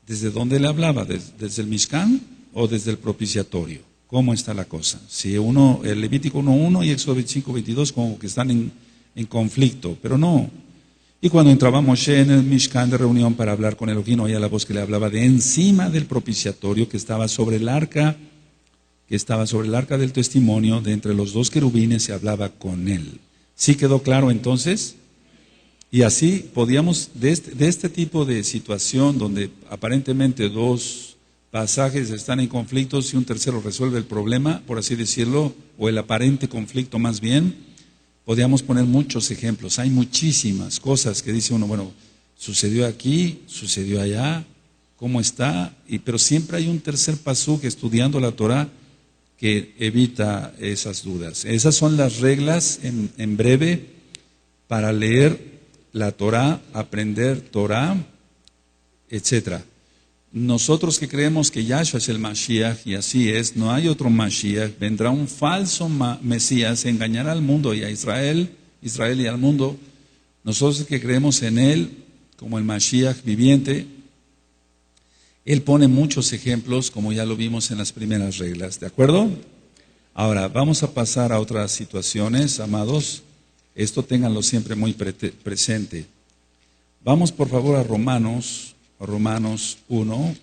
¿Desde dónde le hablaba? ¿Desde el Mishkan o desde el propiciatorio? ¿Cómo está la cosa? Si el Levítico 1:1 y Éxodo 25:22 como que están en conflicto, pero no. Y cuando entraba Moshe en el Mishkan de reunión para hablar con Elohim, oía la voz que le hablaba de encima del propiciatorio que estaba sobre el arca, del testimonio, de entre los dos querubines, se hablaba con él. ¿Sí quedó claro entonces? Y así podíamos, de este tipo de situación donde aparentemente dos pasajes están en conflicto, si un tercero resuelve el problema, por así decirlo, o el aparente conflicto más bien, podíamos poner muchos ejemplos. Hay muchísimas cosas que dice uno, bueno, sucedió aquí, sucedió allá, ¿cómo está? Pero siempre hay un tercer pasuk estudiando la Torah que evita esas dudas. Esas son las reglas en breve para leer la Torah, aprender Torah, etc. Nosotros que creemos que Yahshua es el Mashiach, y así es, no hay otro Mashiach, vendrá un falso Mesías, engañará al mundo y a Israel y al mundo. Nosotros que creemos en Él como el Mashiach viviente, Él pone muchos ejemplos, como ya lo vimos en las primeras reglas, ¿de acuerdo? Ahora, vamos a pasar a otras situaciones, amados. Esto ténganlo siempre muy presente. Vamos por favor a Romanos 1.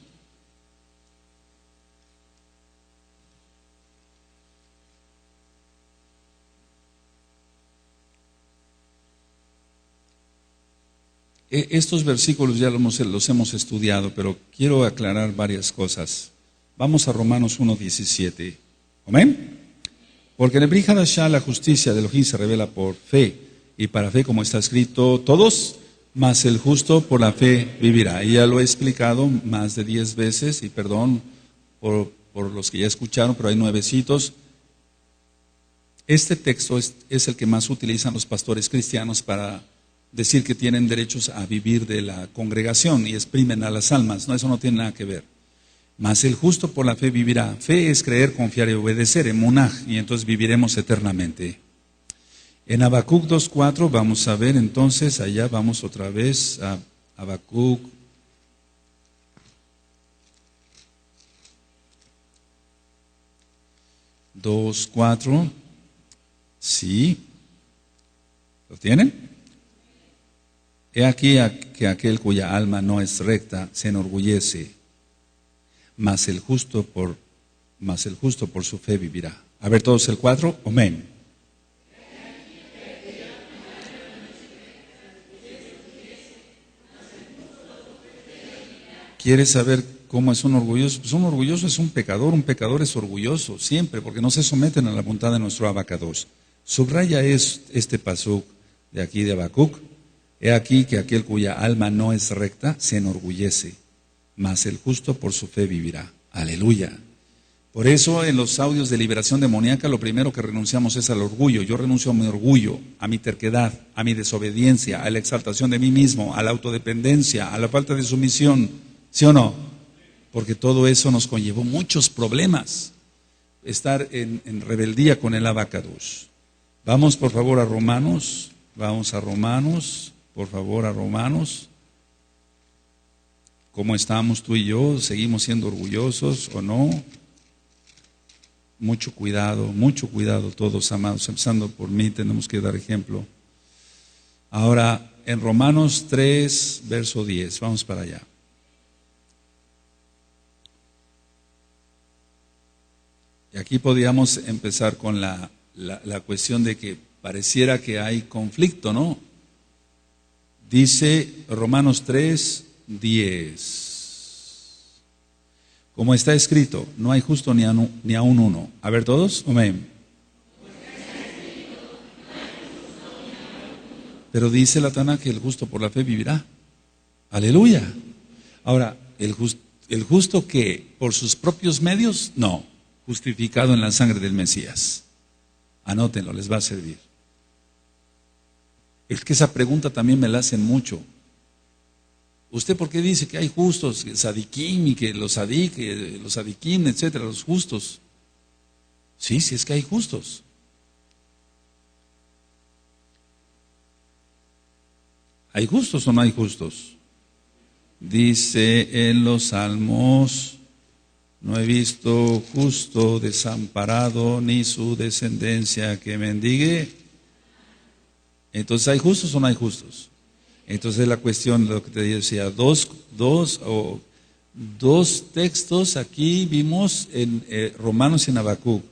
Estos versículos ya los hemos estudiado, pero quiero aclarar varias cosas. Vamos a Romanos 1:17. ¿Amén? Porque en el Brit Hadashah la justicia de Elohim se revela por fe, y para fe, como está escrito, todos, mas el justo por la fe vivirá. Y ya lo he explicado más de 10 veces, y perdón por los que ya escucharon, pero hay nuevecitos. Este texto es el que más utilizan los pastores cristianos para decir que tienen derechos a vivir de la congregación y exprimen a las almas. No, eso no tiene nada que ver. Mas el justo por la fe vivirá. Fe es creer, confiar y obedecer, emunaj, y entonces viviremos eternamente. En Habacuc 2:4 vamos a ver entonces, allá vamos otra vez a Habacuc 2:4. Sí. ¿Lo tienen? He aquí que aquel cuya alma no es recta se enorgullece, mas el justo por su fe vivirá. A ver todos el 4, amén. ¿Quieres saber cómo es un orgulloso? Pues un orgulloso es un pecador es orgulloso, siempre, porque no se someten a la voluntad de nuestro abacados. Subraya este pasuk de aquí de Habacuc. He aquí que aquel cuya alma no es recta se enorgullece, mas el justo por su fe vivirá. Aleluya. Por eso en los audios de liberación demoníaca lo primero que renunciamos es al orgullo. Yo renuncio a mi orgullo, a mi terquedad, a mi desobediencia, a la exaltación de mí mismo, a la autodependencia, a la falta de sumisión. ¿Sí o no? Porque todo eso nos conllevó muchos problemas. Estar en rebeldía con el abacados. Vamos por favor a Romanos. Vamos a Romanos. Por favor a Romanos. ¿Cómo estamos tú y yo? ¿Seguimos siendo orgullosos o no? Mucho cuidado todos, amados, empezando por mí, tenemos que dar ejemplo. Ahora, en Romanos 3, verso 10, vamos para allá. Y aquí podríamos empezar con la cuestión de que pareciera que hay conflicto, ¿no? Dice Romanos 3, 10. Como está escrito, no hay justo ni aun uno. A ver todos, amén. Pero dice la Tana que el justo por la fe vivirá. Aleluya. Ahora, ¿el justo qué? ¿Por sus propios medios? No. Justificado en la sangre del Mesías. Anótenlo, les va a servir. Es que esa pregunta también me la hacen mucho. ¿Usted por qué dice que hay justos, sadiquim y que los sadiquim, etcétera, los justos? Sí, es que hay justos. ¿Hay justos o no hay justos? Dice en los Salmos, no he visto justo desamparado ni su descendencia que mendigue. Entonces, ¿hay justos o no hay justos? Entonces la cuestión, lo que te decía, dos textos aquí vimos en Romanos y en Habacuc.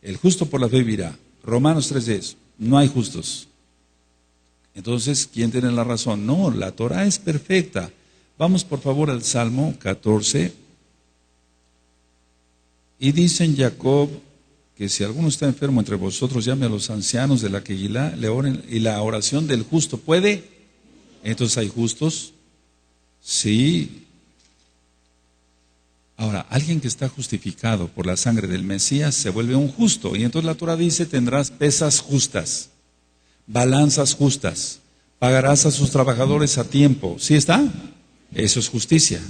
El justo por la fe vivirá. Romanos 3:10, no hay justos. Entonces, ¿quién tiene la razón? No, la Torah es perfecta. Vamos por favor al Salmo 14. Y dice en Jacob que si alguno está enfermo entre vosotros, llame a los ancianos de la Kehilá, le oren, y la oración del justo puede. Entonces, ¿hay justos? Sí. Ahora, alguien que está justificado por la sangre del Mesías se vuelve un justo. Y entonces la Torah dice, tendrás pesas justas, balanzas justas, pagarás a sus trabajadores a tiempo. ¿Sí está? Eso es justicia.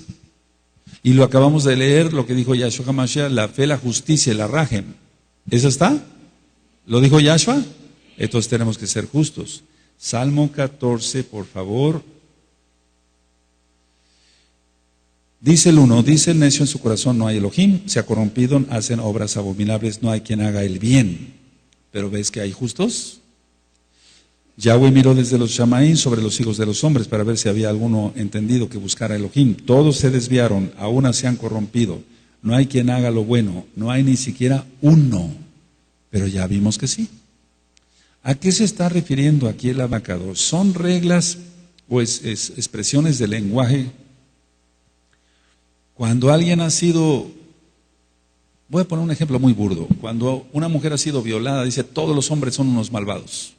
Y lo acabamos de leer, lo que dijo Yahshua HaMashiach, la fe, la justicia y la rajem. ¿Eso está? ¿Lo dijo Yahshua? Entonces tenemos que ser justos. Salmo 14, por favor. Dice el 1, dice el necio en su corazón, no hay Elohim, se ha corrompido, hacen obras abominables, no hay quien haga el bien. Pero ¿ves que hay justos? Yahweh miró desde los Shamaín sobre los hijos de los hombres para ver si había alguno entendido que buscara a Elohim. Todos se desviaron, aún se han corrompido. No hay quien haga lo bueno, no hay ni siquiera uno. Pero ya vimos que sí. ¿A qué se está refiriendo aquí el Abacados? Son reglas o expresiones de lenguaje. Cuando alguien ha sido, voy a poner un ejemplo muy burdo, cuando una mujer ha sido violada, dice, todos los hombres son unos malvados.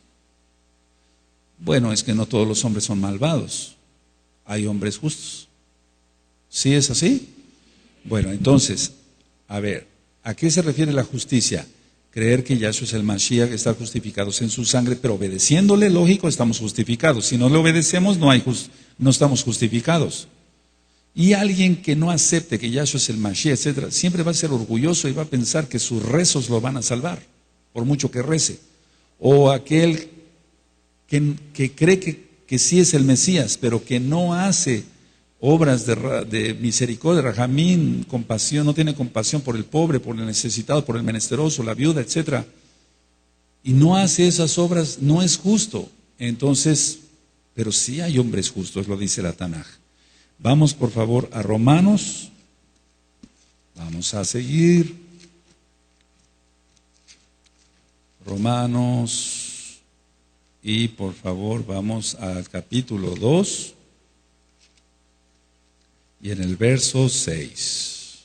Bueno, es que no todos los hombres son malvados, hay hombres justos. ¿Sí es así? Bueno, entonces, a ver, ¿a qué se refiere la justicia? Creer que Yahshua es el Mashiach, estar justificados en su sangre, pero obedeciéndole, lógico, estamos justificados. Si no le obedecemos, no estamos justificados. Y alguien que no acepte que Yahshua es el Mashiach, etcétera, siempre va a ser orgulloso y va a pensar que sus rezos lo van a salvar, por mucho que rece. O aquel que cree que sí es el Mesías, pero que no hace obras de misericordia, rajamín, compasión, no tiene compasión por el pobre, por el necesitado, por el menesteroso, la viuda, etcétera, y no hace esas obras, no es justo. Entonces, pero sí hay hombres justos, lo dice la Tanaj. Vamos por favor a Romanos, vamos a seguir. Romanos, y por favor vamos al capítulo 2 y en el verso 6.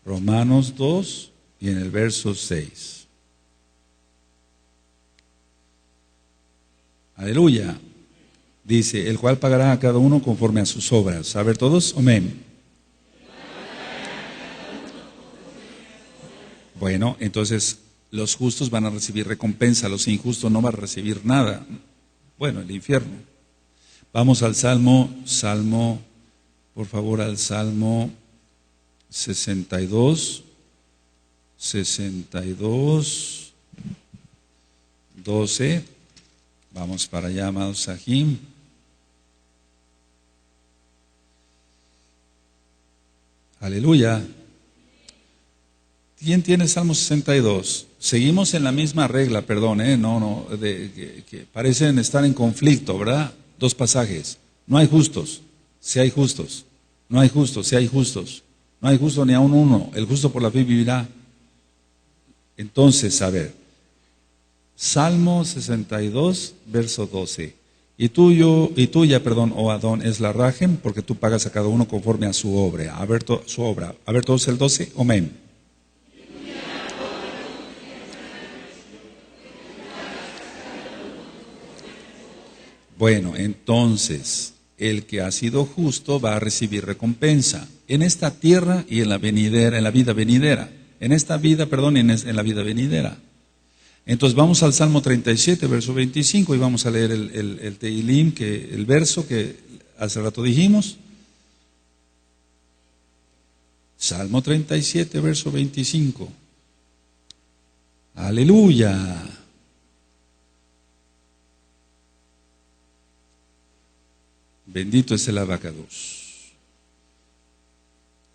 Romanos 2 y en el verso 6. Aleluya. Dice, el cual pagará a cada uno conforme a sus obras. A ver todos, amén. Bueno, entonces los justos van a recibir recompensa, los injustos no van a recibir nada. Bueno, el infierno. Vamos al Salmo, por favor, al Salmo 62, 12. Vamos para allá, amados Sahim. Aleluya. ¿Quién tiene Salmo 62? Seguimos en la misma regla, perdón, que parecen estar en conflicto, ¿verdad? Dos pasajes. No hay justos, si hay justos. No hay justos, si hay justos. No hay justo ni aun uno. El justo por la fe vivirá. Entonces, a ver. Salmo 62, verso 12. Y tuya, oh Adón, es la rajem, porque tú pagas a cada uno conforme a su obra. A ver, su obra. A ver todos el 12, amén. Bueno, entonces, el que ha sido justo va a recibir recompensa en esta tierra y en la vida venidera. En esta vida, perdón, en la vida venidera. Entonces vamos al Salmo 37, verso 25, y vamos a leer el Tehilim, el verso que hace rato dijimos. Salmo 37, verso 25. Aleluya. Bendito es el Abacados.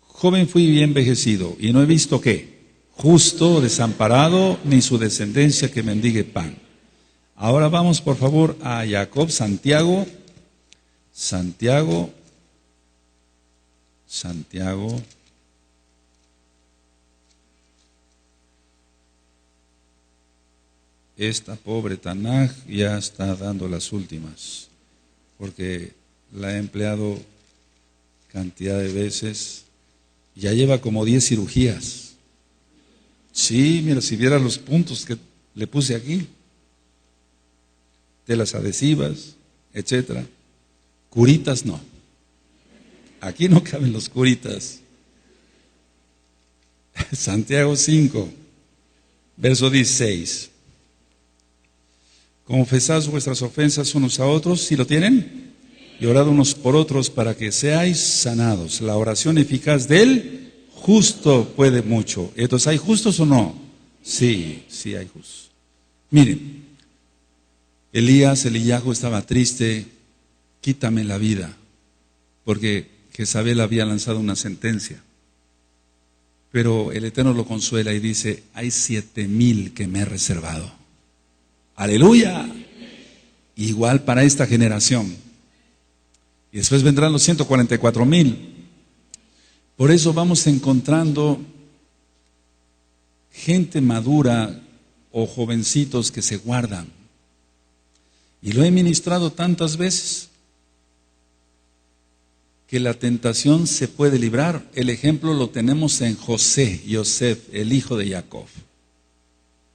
Joven fui y envejecido, y no he visto ¿qué? Justo, desamparado, ni su descendencia que mendigue pan. Ahora vamos por favor a Jacob, Santiago, Santiago, esta pobre Tanaj ya está dando las últimas, porque la he empleado cantidad de veces, ya lleva como 10 cirugías. Sí, mira, si viera los puntos que le puse aquí, telas adhesivas, etcétera. Curitas no. Aquí no caben los curitas. Santiago 5, verso 16. Confesad vuestras ofensas unos a otros, ¿si lo tienen? Y orad unos por otros para que seáis sanados. La oración eficaz del justo puede mucho. Entonces, ¿hay justos o no? Sí, sí hay justos. Miren, Eliyahu estaba triste, quítame la vida, porque Jezabel había lanzado una sentencia. Pero el Eterno lo consuela y dice, hay 7,000 que me he reservado. ¡Aleluya! Igual para esta generación. Y después vendrán los 144,000. Por eso vamos encontrando gente madura o jovencitos que se guardan. Y lo he ministrado tantas veces, que la tentación se puede librar. El ejemplo lo tenemos en Yosef, el hijo de Jacob,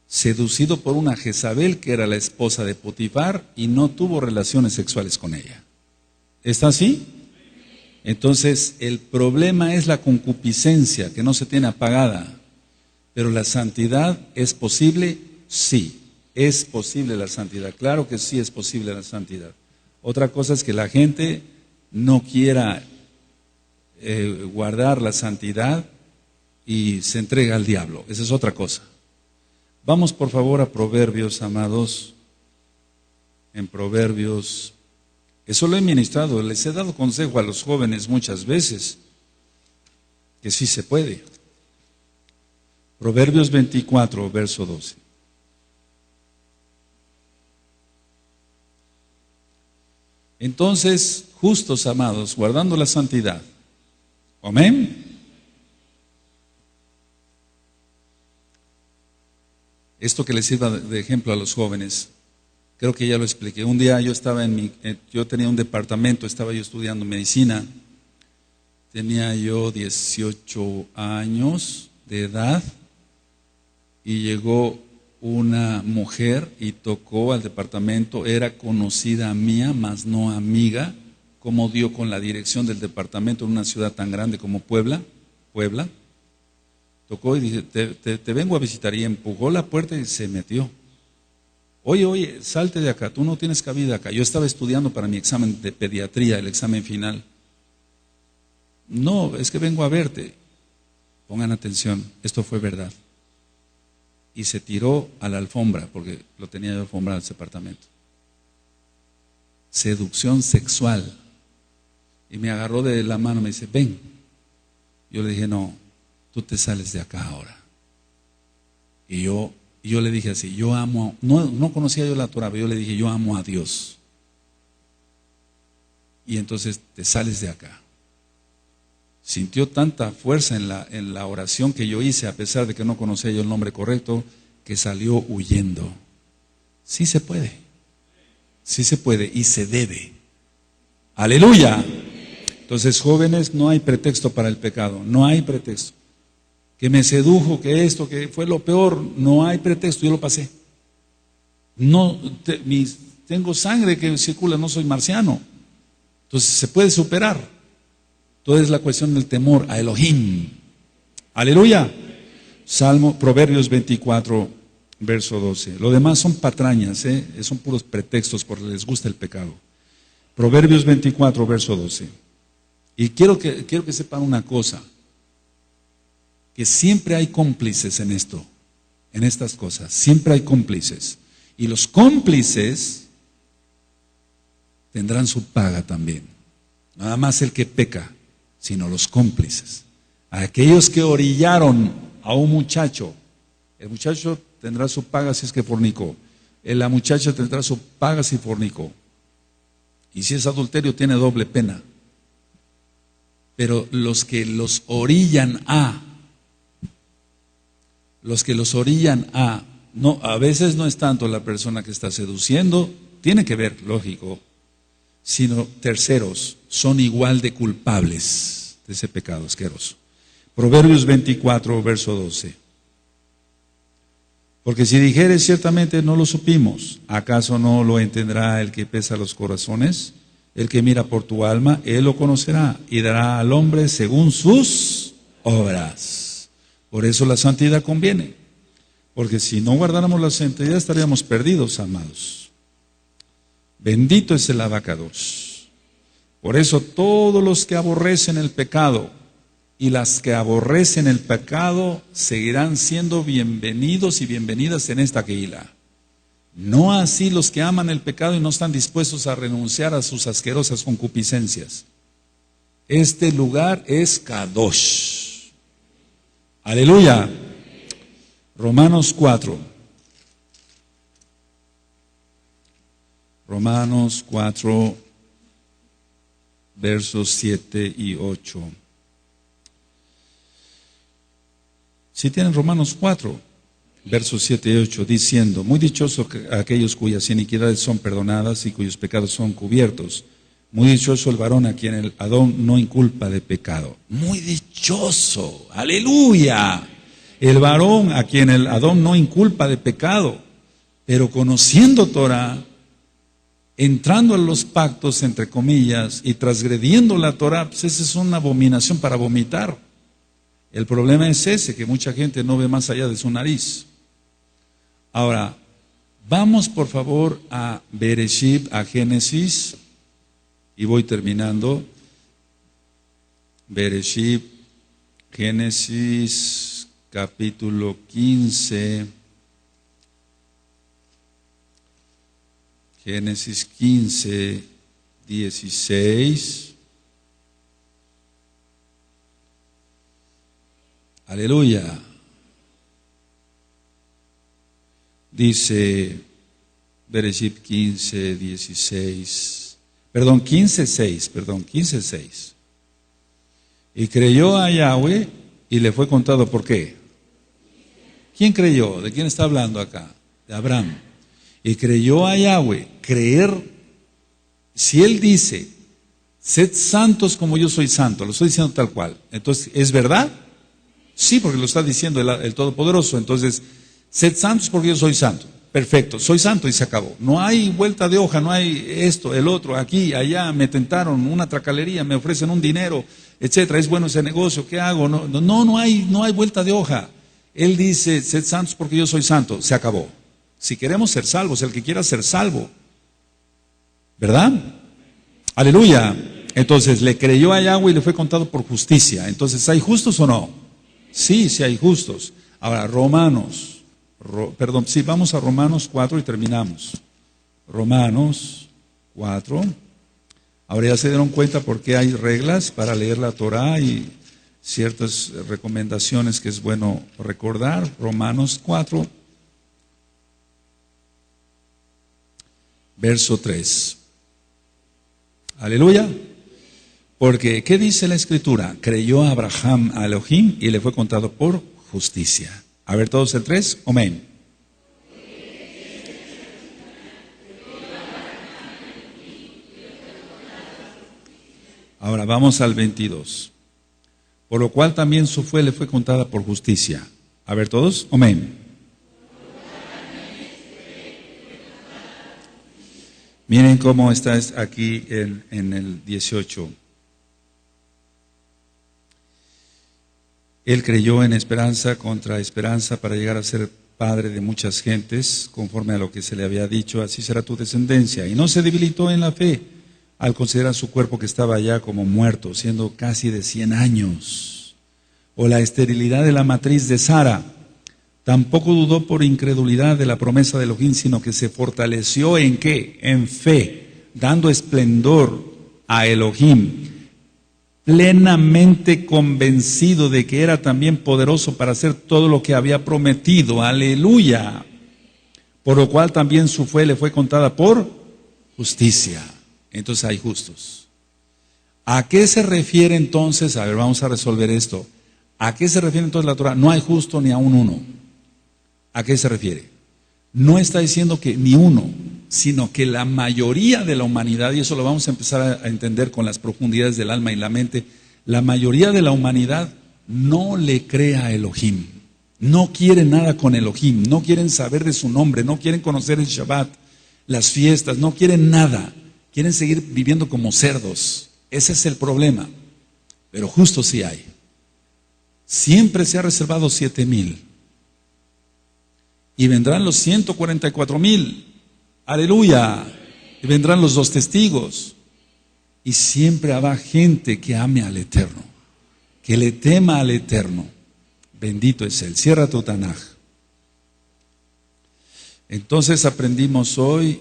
seducido por una Jezabel que era la esposa de Potifar y no tuvo relaciones sexuales con ella. ¿Está así? Entonces, el problema es la concupiscencia que no se tiene apagada. Pero la santidad, ¿es posible? Sí, es posible la santidad. Claro que sí es posible la santidad. Otra cosa es que la gente no quiera guardar la santidad y se entrega al diablo. Esa es otra cosa. Vamos por favor a Proverbios, amados. En Proverbios, eso lo he ministrado, les he dado consejo a los jóvenes muchas veces, que sí se puede. Proverbios 24, verso 12. Entonces, justos, amados, guardando la santidad. Amén. Esto que les sirva de ejemplo a los jóvenes. Creo que ya lo expliqué. Un día yo estaba yo tenía un departamento, estaba yo estudiando medicina. Tenía yo 18 años de edad y llegó una mujer y tocó al departamento. Era conocida mía, mas no amiga. Cómo dio con la dirección del departamento en una ciudad tan grande como Puebla. Tocó y dice, te vengo a visitar, y empujó la puerta y se metió. Oye, salte de acá, tú no tienes cabida acá. Yo estaba estudiando para mi examen de pediatría, el examen final. No, es que vengo a verte. Pongan atención, esto fue verdad. Y se tiró a la alfombra, porque lo tenía yo alfombrado ese departamento. Seducción sexual. Y me agarró de la mano, me dice, ven. Yo le dije, no, tú te sales de acá ahora. Y yo le dije así, yo amo, no conocía yo la Torah, pero yo le dije, yo amo a Dios. Y entonces te sales de acá. Sintió tanta fuerza en la oración que yo hice, a pesar de que no conocía yo el nombre correcto, que salió huyendo. Sí se puede y se debe. Aleluya. Entonces, jóvenes, no hay pretexto para el pecado, no hay pretexto. Que me sedujo, que esto, que fue lo peor, no hay pretexto, yo lo pasé. Tengo sangre que circula, no soy marciano. Entonces se puede superar. Toda es la cuestión del temor a Elohim. Aleluya. Proverbios 24, verso 12. Lo demás son patrañas, son puros pretextos porque les gusta el pecado. Proverbios 24, verso 12. Y quiero que sepan una cosa. Que siempre hay cómplices en esto, en estas cosas, siempre hay cómplices. Y los cómplices tendrán su paga también. Nada más el que peca, sino los cómplices. Aquellos que orillaron a un muchacho, el muchacho tendrá su paga si es que fornicó. La muchacha tendrá su paga si fornicó. Y si es adulterio, tiene doble pena. Pero los que los orillan a, no, a veces no es tanto la persona que está seduciendo, tiene que ver, lógico, sino terceros, son igual de culpables de ese pecado asqueroso. Proverbios 24, verso 12. Porque si dijeres ciertamente no lo supimos, ¿acaso no lo entenderá el que pesa los corazones? El que mira por tu alma, él lo conocerá y dará al hombre según sus obras. Por eso la santidad conviene, porque si no guardáramos la santidad estaríamos perdidos, amados. Bendito es el abacados. Por eso todos los que aborrecen el pecado y las que aborrecen el pecado seguirán siendo bienvenidos y bienvenidas en esta Keilah. No así los que aman el pecado y no están dispuestos a renunciar a sus asquerosas concupiscencias. Este lugar es Kadosh. Aleluya. Romanos 4. Romanos 4, versos 7 y 8. Si tienen Romanos 4, versos 7 y 8, diciendo: muy dichosos aquellos cuyas iniquidades son perdonadas y cuyos pecados son cubiertos. Muy dichoso el varón a quien el Adón no inculpa de pecado. Muy dichoso, aleluya. El varón a quien el Adón no inculpa de pecado, pero conociendo Torah, entrando a los pactos, entre comillas, y transgrediendo la Torah, pues esa es una abominación para vomitar. El problema es ese, que mucha gente no ve más allá de su nariz. Ahora, vamos por favor a Bereshit, a Génesis, y voy terminando. Bereshit, Génesis, capítulo 15. Génesis 15, 16. Aleluya. Dice Bereshit 15, 16. Perdón, 15, 6. Y creyó a Yahweh y le fue contado. ¿Por qué? ¿Quién creyó? ¿De quién está hablando acá? De Abraham. Y creyó a Yahweh. Creer, si él dice, sed santos como yo soy santo, lo estoy diciendo tal cual, entonces, ¿es verdad? Sí, porque lo está diciendo el Todopoderoso. Entonces, sed santos porque yo soy santo. Perfecto, soy santo y se acabó. No hay vuelta de hoja, no hay esto, el otro, aquí, allá, me tentaron, una tracalería, me ofrecen un dinero, etcétera. Es bueno ese negocio, ¿qué hago? No hay vuelta de hoja. Él dice, sed santos porque yo soy santo, se acabó. Si queremos ser salvos, el que quiera ser salvo, ¿verdad? Aleluya. Entonces le creyó a Yahweh y le fue contado por justicia. Entonces, ¿hay justos o no? Sí, sí hay justos. Ahora, vamos a Romanos 4 y terminamos. Romanos 4. Ahora ya se dieron cuenta por qué hay reglas para leer la Torah y ciertas recomendaciones que es bueno recordar. Romanos 4. Verso 3. Aleluya. Porque, ¿qué dice la Escritura? Creyó Abraham a Elohim y le fue contado por justicia. A ver todos el 3. Amén. Ahora vamos al 22. Por lo cual también su fe le fue contada por justicia. A ver todos. Amén. Miren cómo está aquí en el 18. Él creyó en esperanza contra esperanza para llegar a ser padre de muchas gentes, conforme a lo que se le había dicho, así será tu descendencia. Y no se debilitó en la fe al considerar su cuerpo que estaba ya como muerto, siendo casi de 100 años. O la esterilidad de la matriz de Sara. Tampoco dudó por incredulidad de la promesa de Elohim, sino que se fortaleció ¿en qué? En fe, dando esplendor a Elohim, plenamente convencido de que era también poderoso para hacer todo lo que había prometido. Aleluya. Por lo cual también su fe le fue contada por justicia. entonces hay justos. ¿A qué se refiere entonces? A ver, vamos a resolver esto. ¿A qué se refiere entonces la Torah? No hay justo ni aun uno. ¿A qué se refiere? No está diciendo que ni uno, sino que la mayoría de la humanidad, y eso lo vamos a empezar a entender con las profundidades del alma y la mente, la mayoría de la humanidad no le cree a Elohim, no quiere nada con Elohim, no quieren saber de su nombre, no quieren conocer el Shabbat, las fiestas, no quieren nada, quieren seguir viviendo como cerdos. Ese es el problema, pero justo sí hay. Siempre se ha reservado 7,000. Y vendrán los 144,000. Aleluya. Y vendrán los 2 testigos. Y siempre habrá gente que ame al Eterno, que le tema al Eterno. Bendito es Él. Cierra tu Tanaj. Entonces aprendimos hoy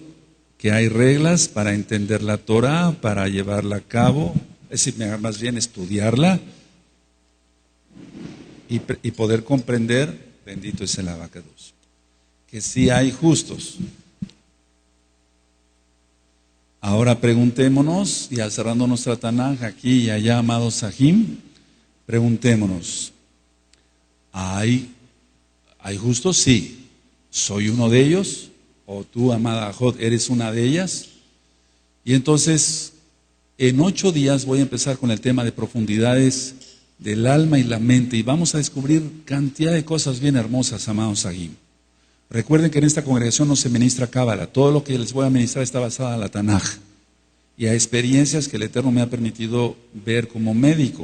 que hay reglas para entender la Torah, para llevarla a cabo, es decir, más bien estudiarla y poder comprender, bendito es el Abacados, que sí hay justos. Ahora preguntémonos, ya cerrando nuestra Tanaj aquí y allá, amados Sahim, preguntémonos, ¿hay justos? Sí. ¿Soy uno de ellos? ¿O tú, amada Ajot, eres una de ellas? Y entonces, en 8 días voy a empezar con el tema de profundidades del alma y la mente, y vamos a descubrir cantidad de cosas bien hermosas, amados Sahim. Recuerden que en esta congregación no se ministra cábala, todo lo que les voy a ministrar está basado en la Tanaj y a experiencias que el Eterno me ha permitido ver como médico.